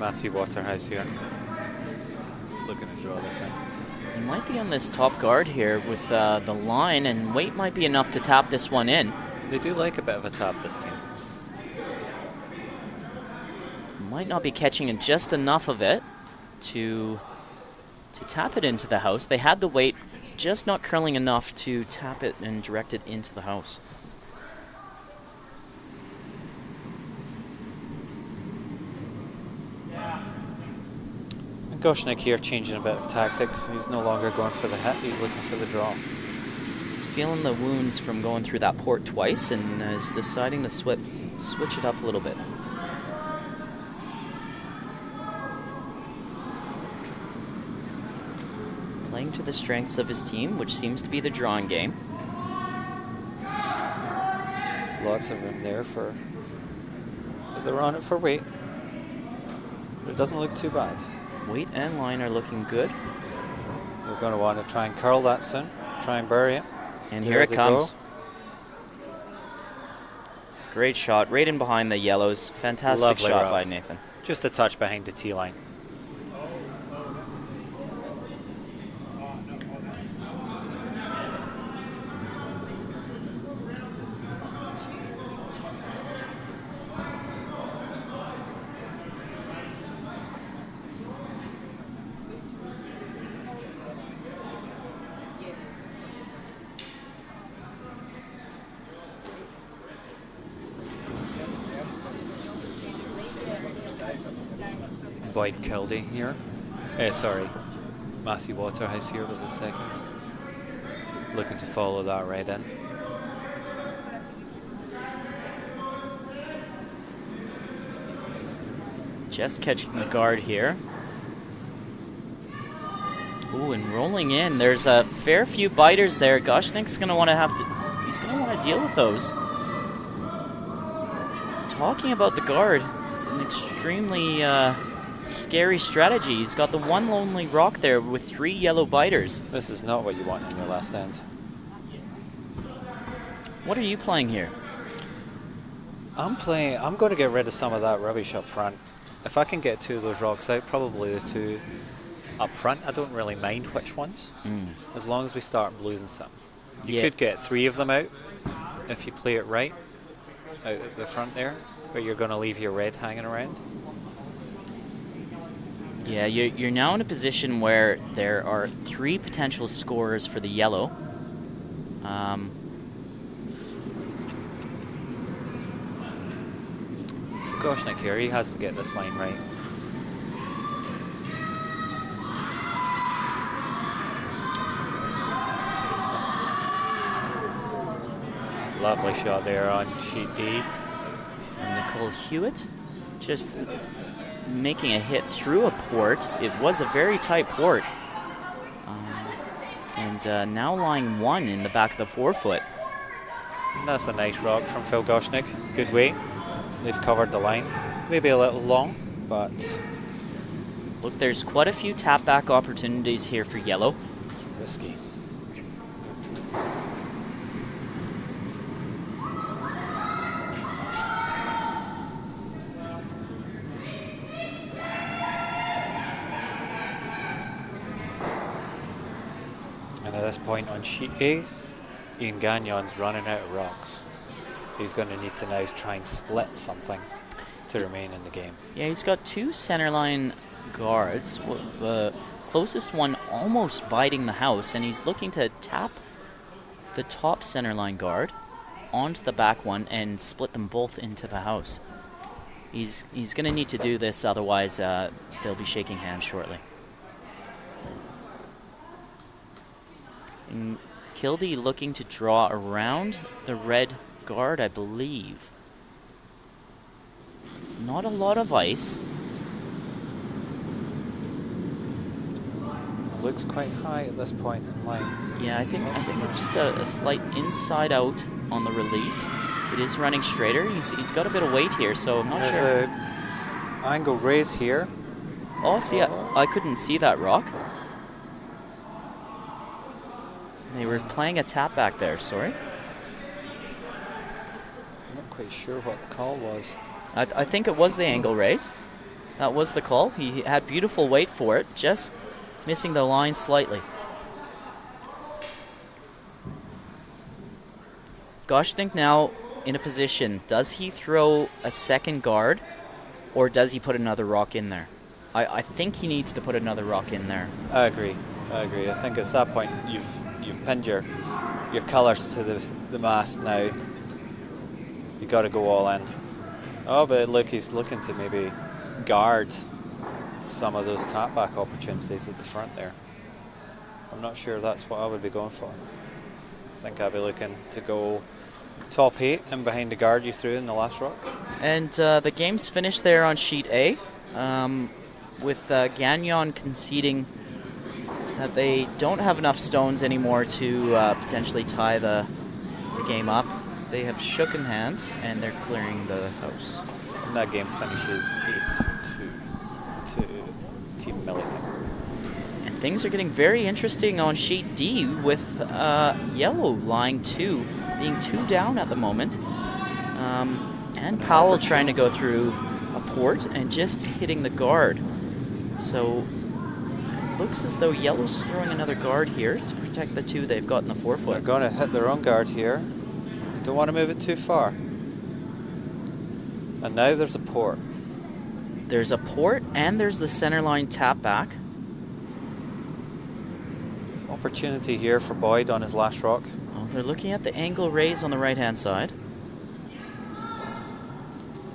Matthew Waterhouse here. Looking to draw this in. He might be on this top guard here with the line, and weight might be enough to tap this one in. They do like a bit of a tap, this team. Might not be catching in just enough of it to tap it into the house. They had the weight, just not curling enough to tap it and direct it into the house. Goschnick here changing a bit of tactics. He's no longer going for the hit, he's looking for the draw. He's feeling the wounds from going through that port twice and is deciding to switch it up a little bit. Playing to the strengths of his team, which seems to be the drawing game. Lots of room there for... They're on it for weight. But it doesn't look too bad. Weight and line are looking good. We're going to want to try and curl that soon. Try and bury it. And here it comes. Great shot, right in behind the yellows. Fantastic Lovely shot rock. by Nathan. Just a touch behind the tee line. Boyd Kildee here. Sorry, Matthew Waterhouse here with the second. Looking to follow that right in. Just catching the guard here. Ooh, and rolling in. There's a fair few biters there. Goschnick's going to want to he's going to want to deal with those. Talking about the guard, it's an extremely scary strategy. He's got the one lonely rock there with 3 yellow biters. This is not what you want in your last end. What are you playing here? I'm going to get rid of some of that rubbish up front. If I can get 2 of those rocks out, probably the 2 up front. I don't really mind which ones, as long as we start losing some. You could get 3 of them out if you play it right out at the front there, but you're going to leave your red hanging around. Yeah, you're now in a position where there are 3 potential scorers for the yellow. So Goschnick here, he has to get this line right. Lovely shot there on sheet D. And Nicole Hewitt just making a hit through a port. It was a very tight port. And now lying 1 in the back of the forefoot. And that's a nice rock from Phil Goschnick. Good weight. They've covered the line. Maybe a little long, but... Look, there's quite a few tap back opportunities here for yellow. It's risky. And at this point on sheet A, Ian Gagnon's running out of rocks. He's going to need to now try and split something to remain in the game. Yeah, he's got 2 centerline guards. The closest one almost biting the house, and he's looking to tap the top centerline guard onto the back one and split them both into the house. He's going to need to do this, otherwise they'll be shaking hands shortly. And Kildee looking to draw around the red guard, I believe. It's not a lot of ice. It looks quite high at this point in line. Yeah, I think it's just a slight inside out on the release. It is running straighter. He's got a bit of weight here, so I'm not sure. There's a angle raise here. Oh, see, I couldn't see that rock. They were playing a tap back there, sorry. I'm not quite sure what the call was. I think it was the angle raise. That was the call. He had beautiful weight for it, just missing the line slightly. Goschnick now in a position. Does he throw a second guard, or does he put another rock in there? I think he needs to put another rock in there. I agree. I think at that point you've pinned your colours to the mast now. You got to go all in. Oh, but look, he's looking to maybe guard some of those tap back opportunities at the front there. I'm not sure that's what I would be going for. I think I'd be looking to go top 8 and behind the guard you threw in the last rock. And the game's finished there on sheet A, with Gagnon conceding that they don't have enough stones anymore to potentially tie the game up. They have shooken hands, and they're clearing the house. And that game finishes 8-2 to Team Milliken. And things are getting very interesting on sheet D, with yellow lying 2, being 2 down at the moment. And Powell trying to go through a port and just hitting the guard. So it looks as though yellow's throwing another guard here to protect the 2 they've got in the forefoot. They're going to hit their own guard here. Don't want to move it too far. And now there's a port. There's a port, and there's the center line tap back. Opportunity here for Boyd on his last rock. Oh, they're looking at the angle raise on the right-hand side.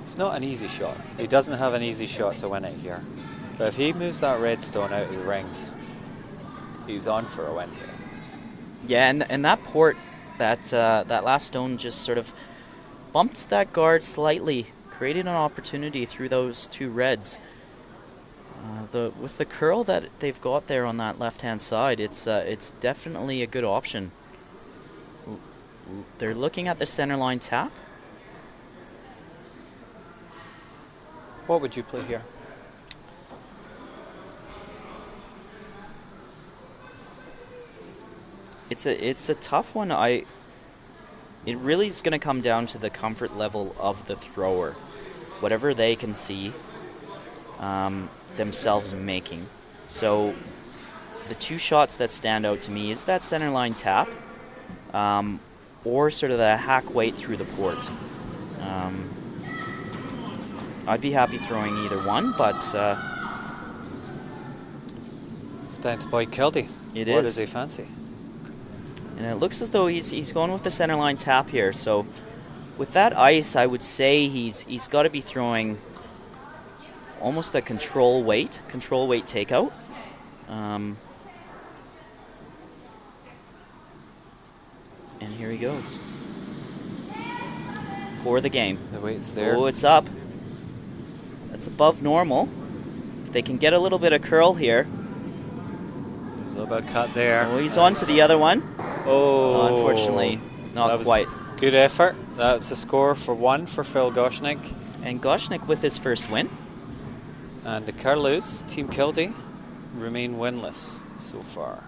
It's not an easy shot. He doesn't have an easy shot to win it here. But if he moves that red stone out of the rings, he's on for a win here. Yeah, and that port, that last stone just sort of bumped that guard slightly, created an opportunity through those 2 reds. With the curl that they've got there on that left-hand side, it's definitely a good option. They're looking at the center line tap. What would you play here? It's a tough one. It really is going to come down to the comfort level of the thrower, whatever they can see themselves making. So the 2 shots that stand out to me is that center line tap, or sort of the hack weight through the port. I'd be happy throwing either one, but it's down to Boyd Kildy. What does he fancy? And it looks as though he's going with the center line tap here. So with that ice, I would say he's got to be throwing almost a control weight takeout. And here he goes for the game. The weight's there. Oh, it's up. That's above normal. If they can get a little bit of curl here. There's a little bit of cut there. Oh, he's on to the other one. Oh, unfortunately, not quite. Good effort. That's a score for 1 for Phil Goschnick. And Goschnick with his first win. And the Curlews, Team Kildy, remain winless so far.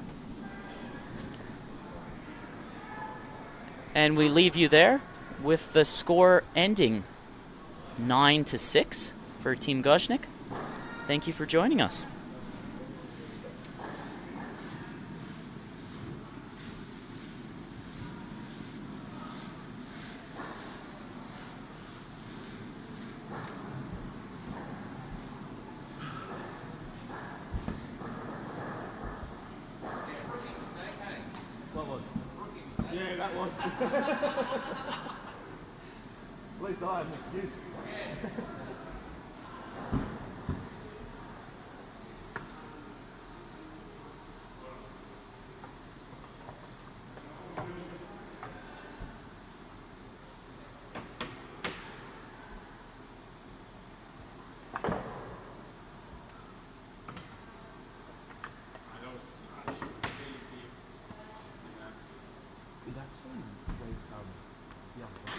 And we leave you there with the score ending 9-6 for Team Goschnick. Thank you for joining us. Yeah, that was. At least I have an excuse. It actually went the other way.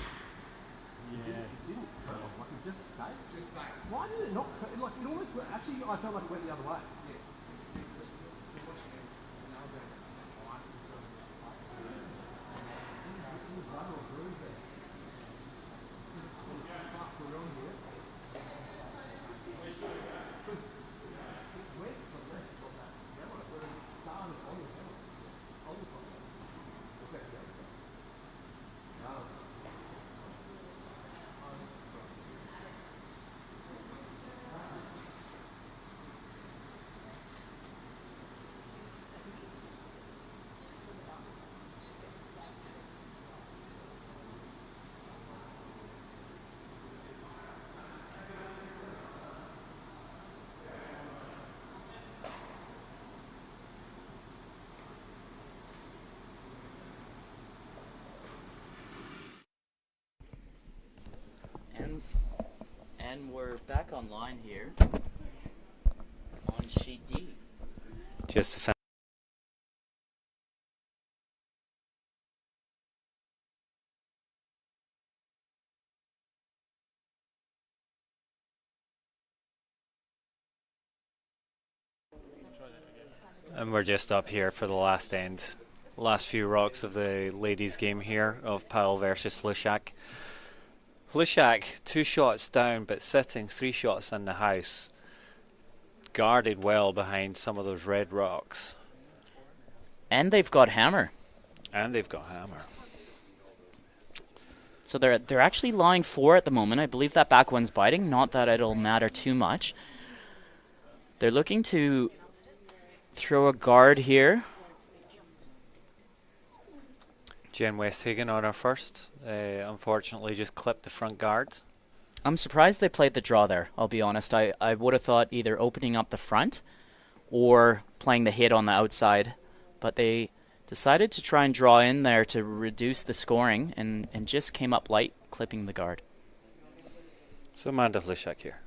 Yeah. It didn't curl, like it just stayed. Just stayed. Why did it not curl? Like it almost went, actually I felt like it went the other way. Yeah. And we're back online here on sheet D. Just to And we're just up here for the last end. Last few rocks of the ladies' game here of Powell versus Lushak. Lushak, 2 shots down, but sitting 3 shots in the house. Guarded well behind some of those red rocks. And they've got hammer. And they've got hammer. So they're actually lying 4 at the moment. I believe that back one's biting. Not that it'll matter too much. They're looking to throw a guard here. Jen Westhagen on her first. Unfortunately just clipped the front guard. I'm surprised they played the draw there, I'll be honest. I would have thought either opening up the front or playing the hit on the outside. But they decided to try and draw in there to reduce the scoring and just came up light, clipping the guard. So Amanda Lushak here.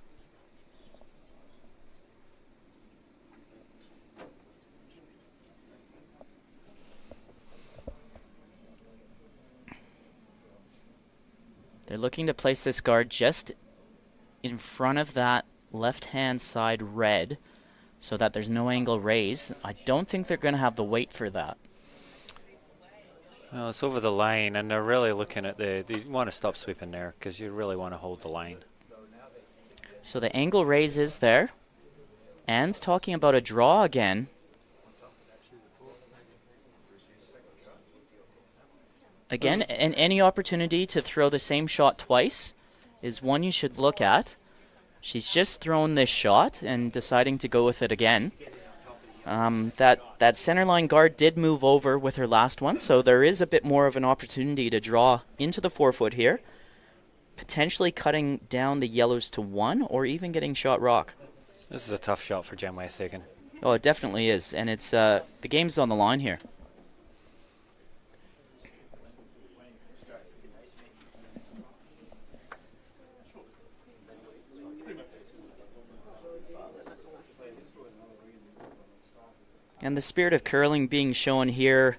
They're looking to place this guard just in front of that left-hand side red so that there's no angle raise. I don't think they're going to have the weight for that. Well, it's over the line, and they're really looking at you want to stop sweeping there because you really want to hold the line. So the angle raise is there. Anne's talking about a draw again. Again, and any opportunity to throw the same shot twice is one you should look at. She's just thrown this shot and deciding to go with it again. That centerline guard did move over with her last one, so there is a bit more of an opportunity to draw into the 4-foot here, potentially cutting down the yellows to 1 or even getting shot rock. This is a tough shot for Jen Westhagen. Oh, it definitely is, and it's the game's on the line here. And the spirit of curling being shown here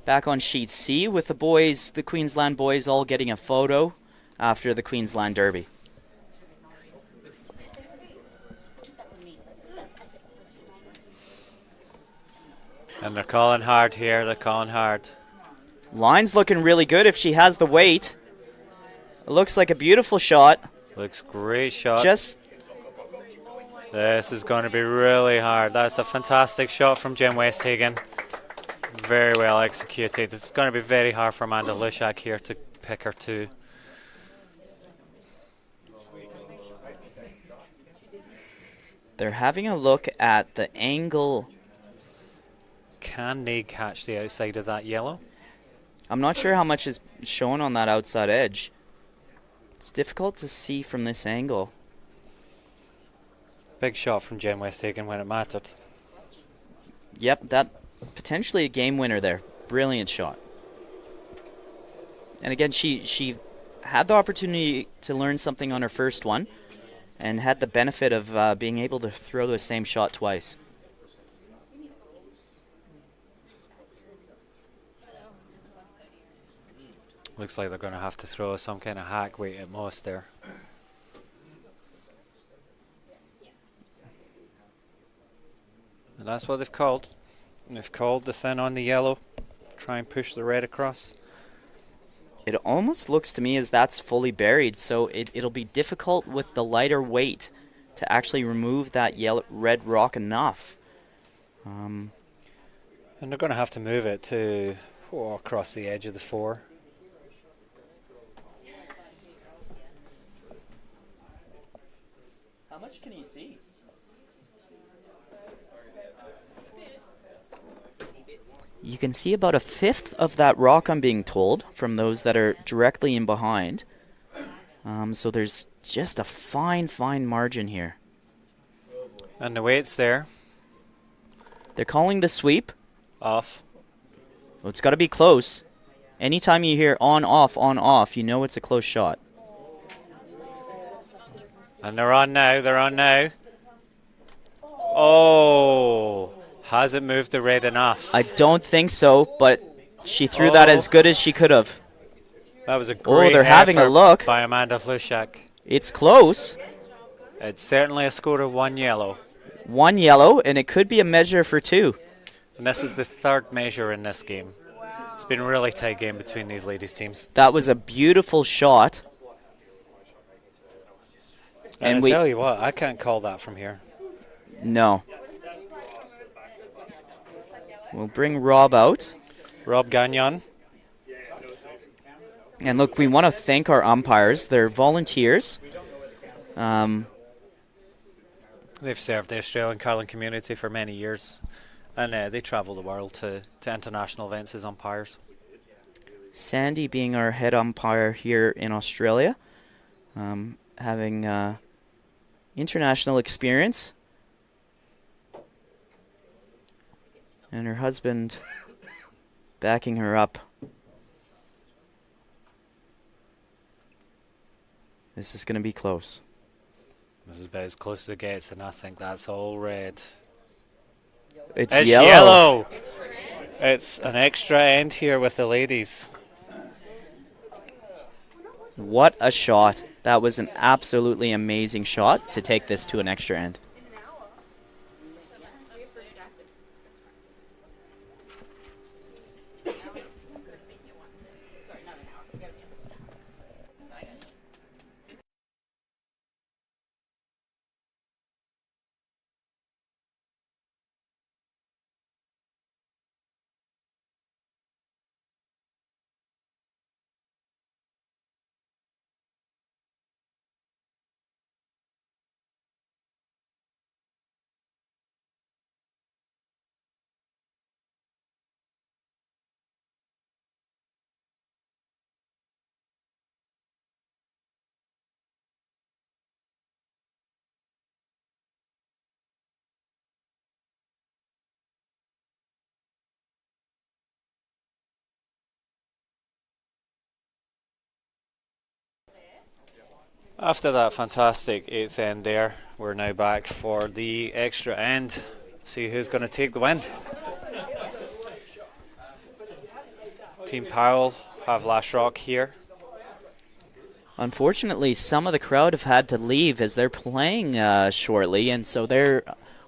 back on sheet C with the boys, the Queensland boys, all getting a photo after the Queensland Derby. And they're calling hard here, they're calling hard. Line's looking really good if she has the weight. It looks like a beautiful shot. Looks great shot. This is going to be really hard. That's a fantastic shot from Jen Westhagen. Very well executed. It's going to be very hard for Amanda Lushak here to pick her 2. They're having a look at the angle. Can they catch the outside of that yellow? I'm not sure how much is shown on that outside edge. It's difficult to see from this angle. Big shot from Jen Westhagen when it mattered. Yep, that potentially a game winner there. Brilliant shot. And again, she had the opportunity to learn something on her first one and had the benefit of being able to throw the same shot twice. Looks like they're going to have to throw some kind of hack weight at most there. And that's what they've called. And they've called the thin on the yellow. Try and push the red across. It almost looks to me as that's fully buried, so it'll be difficult with the lighter weight to actually remove that red rock enough. And they're going to have to move it to across the edge of the 4. How much can you see? You can see about 1/5 of that rock, I'm being told, from those that are directly in behind. So there's just a fine margin here. And the weight's there. They're calling the sweep. Off. Well, it's got to be close. Anytime you hear on, off, you know it's a close shot. And they're on now. They're on now. Oh, hasn't moved the red enough. I don't think so, but she threw that as good as she could have. That was a great they're having a effort look. by Amanda Flushak. It's close. It's certainly a score of 1 yellow. 1 yellow, and it could be a measure for 2. And this is the third measure in this game. It's been a really tight game between these ladies' teams. That was a beautiful shot. And I tell you what, I can't call that from here. No. We'll bring Rob out. Rob Gagnon. And look, we want to thank our umpires. They're volunteers. They've served the Australian curling community for many years. And they travel the world to international events as umpires. Sandy being our head umpire here in Australia. Having international experience. And her husband backing her up. This is going to be close. This is about as close as it gets, and I think that's all red. It's yellow. It's an extra end here with the ladies. What a shot. That was an absolutely amazing shot to take this to an extra end. After that fantastic 8th end there, we're now back for the extra end. See who's going to take the win. Team Powell have Lashrock here. Unfortunately, some of the crowd have had to leave as they're playing shortly, and so they're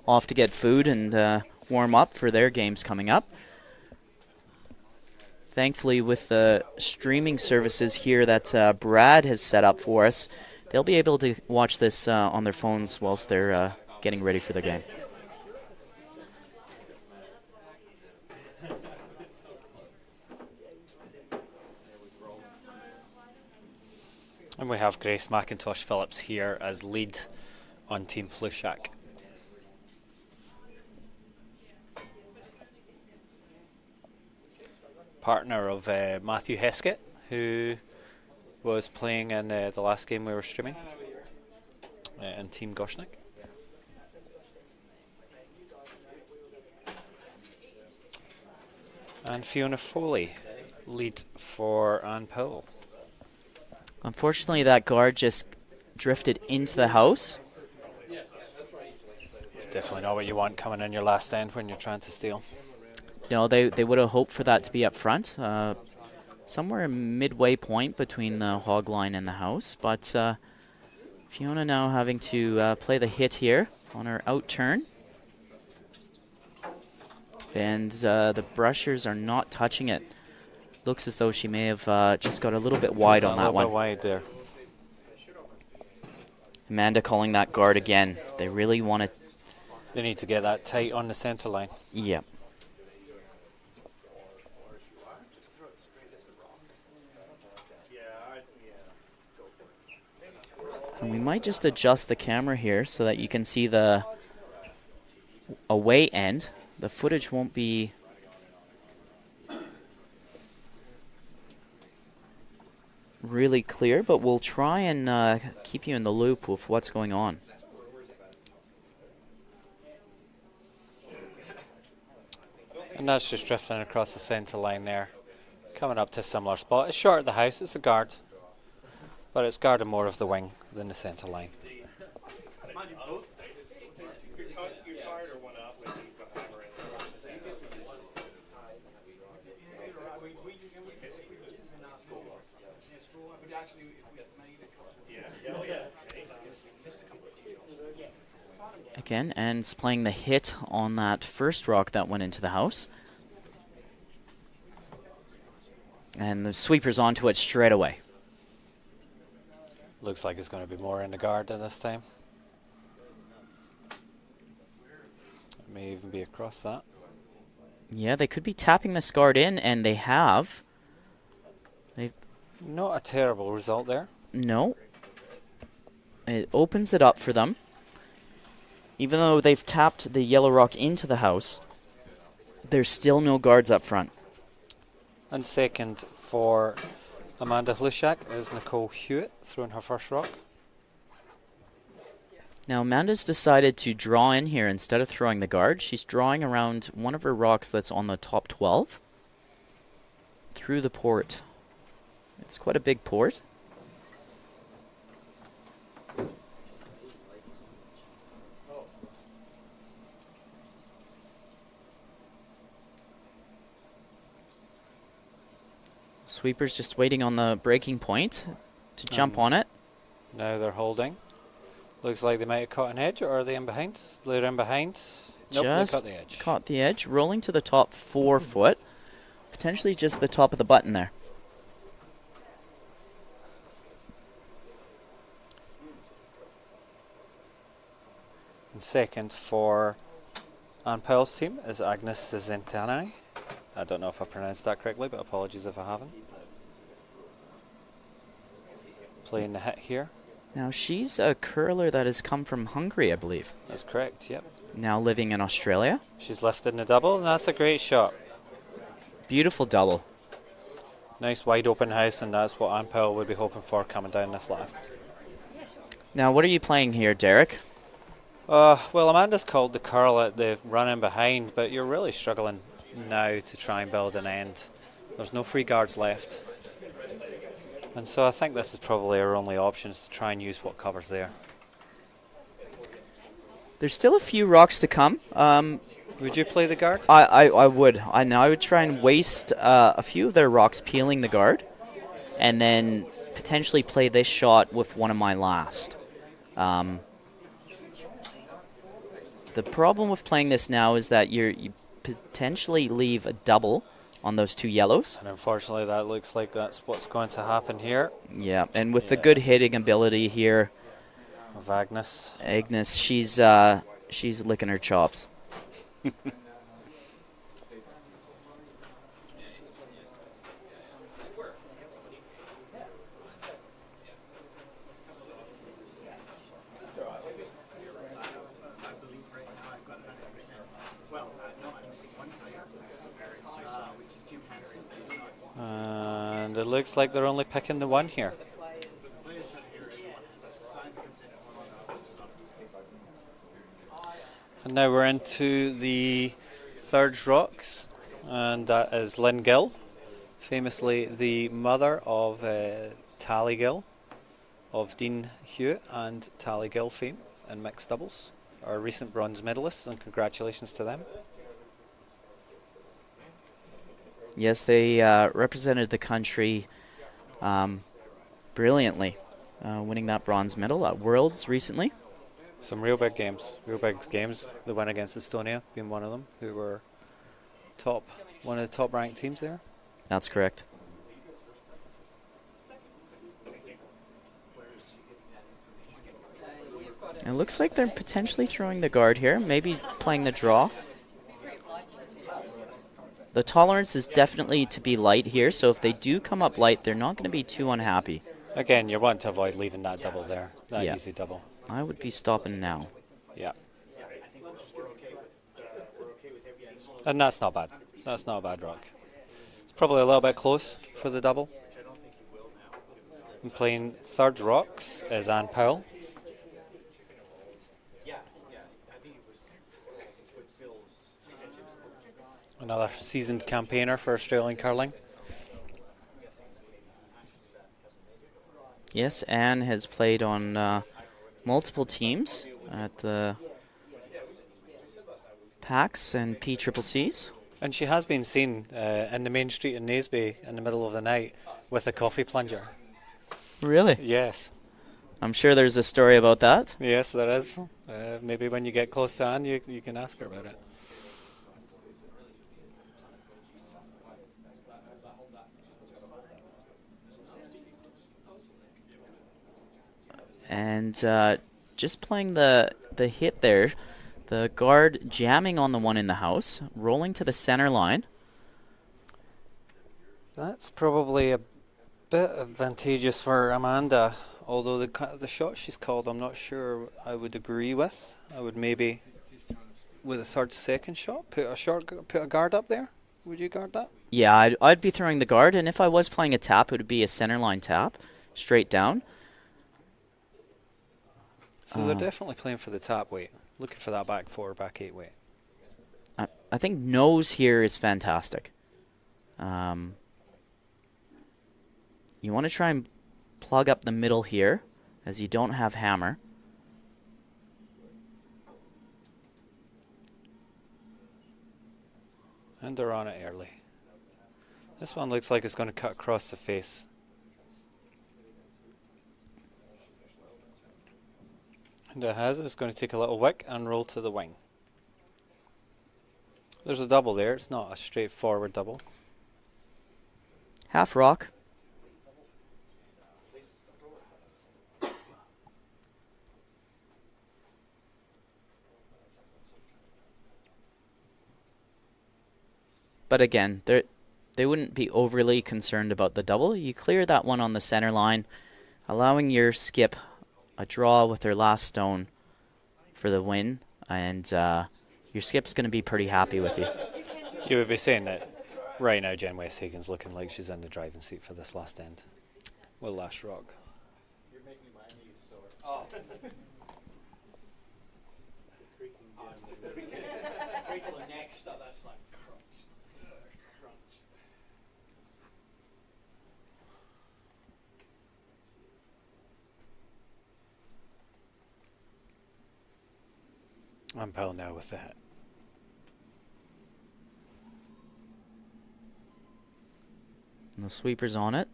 off to get food and warm up for their games coming up. Thankfully, with the streaming services here that Brad has set up for us, they'll be able to watch this on their phones whilst they're getting ready for their game. And we have Grace McIntosh Phillips here as lead on Team Plushak. Partner of Matthew Heskett, who was playing in the last game we were streaming, and Team Goschnick. And Fiona Foley, lead for Ann Powell. Unfortunately, that guard just drifted into the house. It's definitely not what you want coming in your last end when you're trying to steal. No, they would have hoped for that to be up front. Somewhere midway point between the hog line and the house. But Fiona now having to play the hit here on her out turn. And the brushers are not touching it. Looks as though she may have just got a little bit wide on that one. A little bit wide there. Amanda calling that guard again. They really want to... They need to get that tight on the centre line. Yeah. And we might just adjust the camera here so that you can see the away end. The footage won't be really clear, but we'll try and keep you in the loop with what's going on. And that's just drifting across the centre line there. Coming up to a similar spot. It's short of the house, it's a guard. But it's guarding more of the wing than the centre line. You're tired or one up when you've got hammer in Again, and it's playing the hit on that first rock that went into the house. And the sweeper's onto it straight away. Looks like it's going to be more in the garden this time. It may even be across that. Yeah, they could be tapping this guard in, and they have. Not a terrible result there. No. It opens it up for them. Even though they've tapped the yellow rock into the house, there's still no guards up front. And second for Amanda Hlushak is Nicole Hewitt throwing her first rock. Now Amanda's decided to draw in here instead of throwing the guard. She's drawing around one of her rocks that's on the top 12 through the port. It's quite a big port. Sweeper's just waiting on the breaking point to jump on it. Now they're holding. Looks like they might have caught an edge, or are they in behind? They're in behind. Nope, Just they caught the edge. Caught the edge, rolling to the top 4 foot. Potentially just the top of the button there. And second for Anne Powell's team is Agnes Zentani. I don't know if I pronounced that correctly, but apologies if I haven't. Playing the hit here. Now she's a curler that has come from Hungary, I believe. That's correct, yep. Now living in Australia. She's lifted in the double, and that's a great shot. Beautiful double. Nice wide open house, and that's what Anne Powell would be hoping for coming down this last. Now what are you playing here, Derek? Well, Amanda's called the curl at the run in behind, but you're really struggling now to try and build an end. There's no free guards left. And so I think this is probably our only option, is to try and use what covers there. There's still a few rocks to come. Would you play the guard? I would. I would try and waste a few of their rocks peeling the guard, and then potentially play this shot with one of my last. The problem with playing this now is that you potentially leave a double on those 2 yellows. And unfortunately that looks like that's what's going to happen here. Yeah, and with the good hitting ability here Of Agnes. Agnes, she's licking her chops. And it looks like they're only picking the one here. And now we're into the third rocks, and that is Lynn Gill, famously the mother of Tally Gill, of Dean Hewitt and Tally Gill fame in mixed doubles, our recent bronze medalists, and congratulations to them. Yes, they represented the country brilliantly, winning that bronze medal at Worlds recently. Some real big games, The win against Estonia being one of them, who were one of the top ranked teams there. That's correct. It looks like they're potentially throwing the guard here, maybe playing the draw. The tolerance is definitely to be light here, so if they do come up light, they're not going to be too unhappy. Again, you want to avoid leaving that double there, that Yeah. easy double. I would be stopping now. Yeah. And that's not bad. That's not a bad rock. It's probably a little bit close for the double. And playing third rocks is Anne Powell. Another seasoned campaigner for Australian curling. Yes, Anne has played on multiple teams at the PAX and PCCCs. And she has been seen in the main street in Naseby in the middle of the night with a coffee plunger. Really? Yes. I'm sure there's a story about that. Yes, there is. Maybe when you get close to Anne, you can ask her about it. And just playing the hit there, the guard jamming on the one in the house, rolling to the center line. That's probably a bit advantageous for Amanda, although the shot she's called I'm not sure I would agree with. I would maybe, with a third second shot, put a guard up there. Would you guard that? Yeah, I'd be throwing the guard, and if I was playing a tap, it would be a center line tap, straight down. So they're definitely playing for the tap weight, looking for that back 4, back 8 weight. I think nose here is fantastic. You want to try and plug up the middle here, as you don't have hammer. And they're on it early. This one looks like it's going to cut across the face. And it has. It's going to take a little wick and roll to the wing. There's a double there. It's not a straightforward double. Half rock. But again, they wouldn't be overly concerned about the double. You clear that one on the center line, allowing your skip a draw with their last stone for the win, and your skip's going to be pretty happy with you. You would be saying that right now Jen Westhagen's looking like she's in the driving seat for this last end. Well, last rock. You're making my knees sore. Oh. Wait till the next, that's like crunch. Crunch. I'm pal now with that. And the sweeper's on it.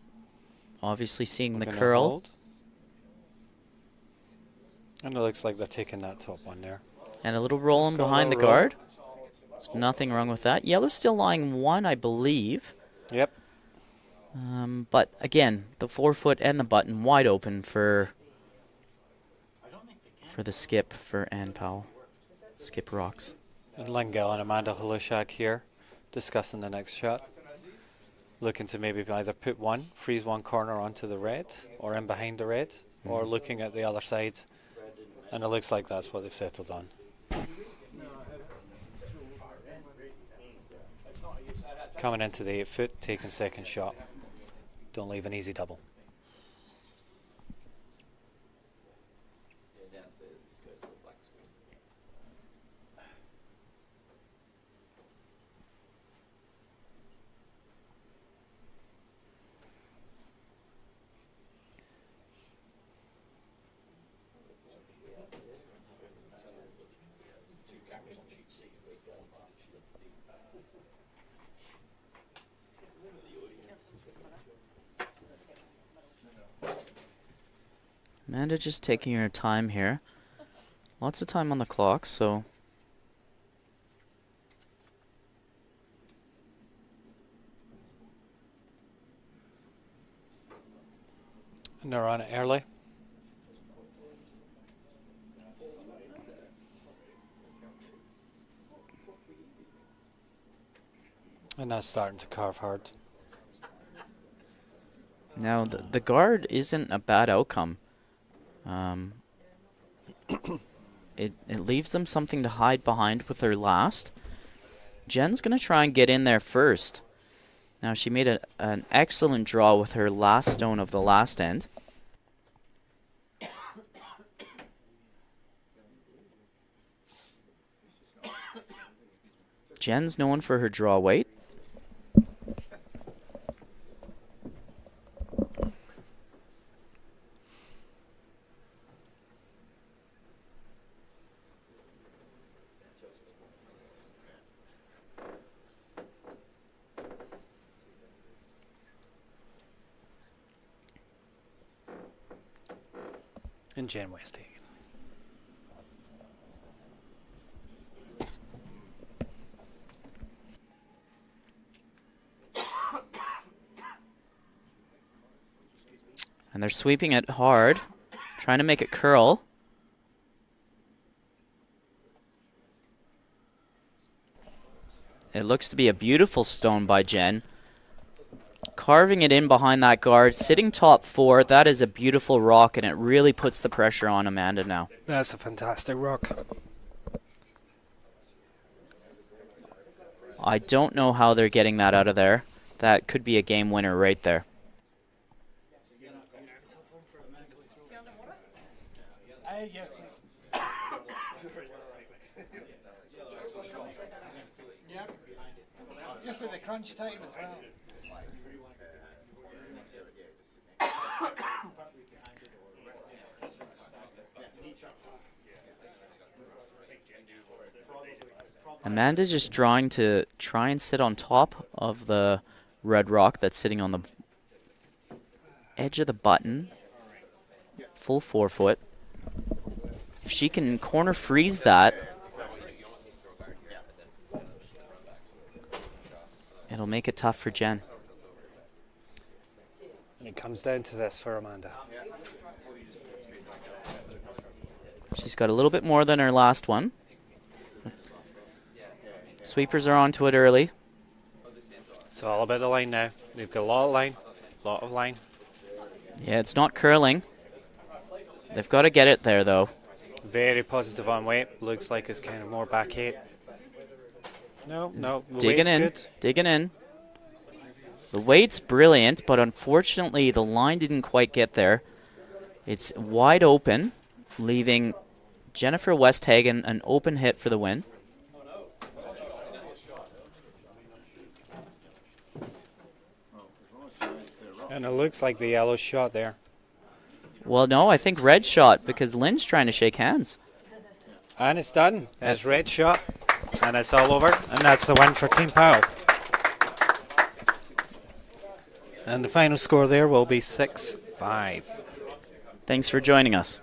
Obviously seeing the Gonna curl. hold. And it looks like they're taking that top one there. And a little rolling Got a behind the little roll. guard. There's nothing wrong with that. Yellow's still lying 1, I believe. Yep. But again, the 4-foot and the button wide open for the skip for Ann Powell. Skip rocks. And Lingell and Amanda Holushak here discussing the next shot. Looking to maybe either put one, freeze one corner onto the red, or in behind the red, or looking at the other side. And it looks like that's what they've settled on. Coming into the 8-foot, taking second shot. Don't leave an easy double. Amanda just taking her time here. Lots of time on the clock, so... And they're on it early. And that's starting to carve hard. Now, the guard isn't a bad outcome. It leaves them something to hide behind with their last. Jen's going to try and get in there first. Now, she made an excellent draw with her last stone of the last end. Jen's known for her draw weight. And Jen Westhagen. And they're sweeping it hard, trying to make it curl. It looks to be a beautiful stone by Jen. Carving it in behind that guard, sitting top 4. That is a beautiful rock, and it really puts the pressure on Amanda now. That's a fantastic rock. I don't know how they're getting that out of there. That could be a game winner right there. Yes, please. Yep. Just at the crunch time as well. Amanda just trying to try and sit on top of the red rock that's sitting on the edge of the button. Full 4-foot. If she can corner freeze that, it'll make it tough for Jen. And it comes down to this for Amanda. She's got a little bit more than her last one. Sweepers are onto it early. It's all about the line now. They've got a lot of line. Yeah, it's not curling. They've got to get it there, though. Very positive on weight. Looks like it's kind of more back 8. No, the Digging weight's in, good. digging in. The weight's brilliant, but unfortunately the line didn't quite get there. It's wide open, leaving Jennifer Westhagen an open hit for the win. And it looks like the yellow shot there. Well, no, I think red shot because Lynn's trying to shake hands. And it's done. There's red shot. And it's all over. And that's the win for Team Powell. And the final score there will be 6-5. Thanks for joining us.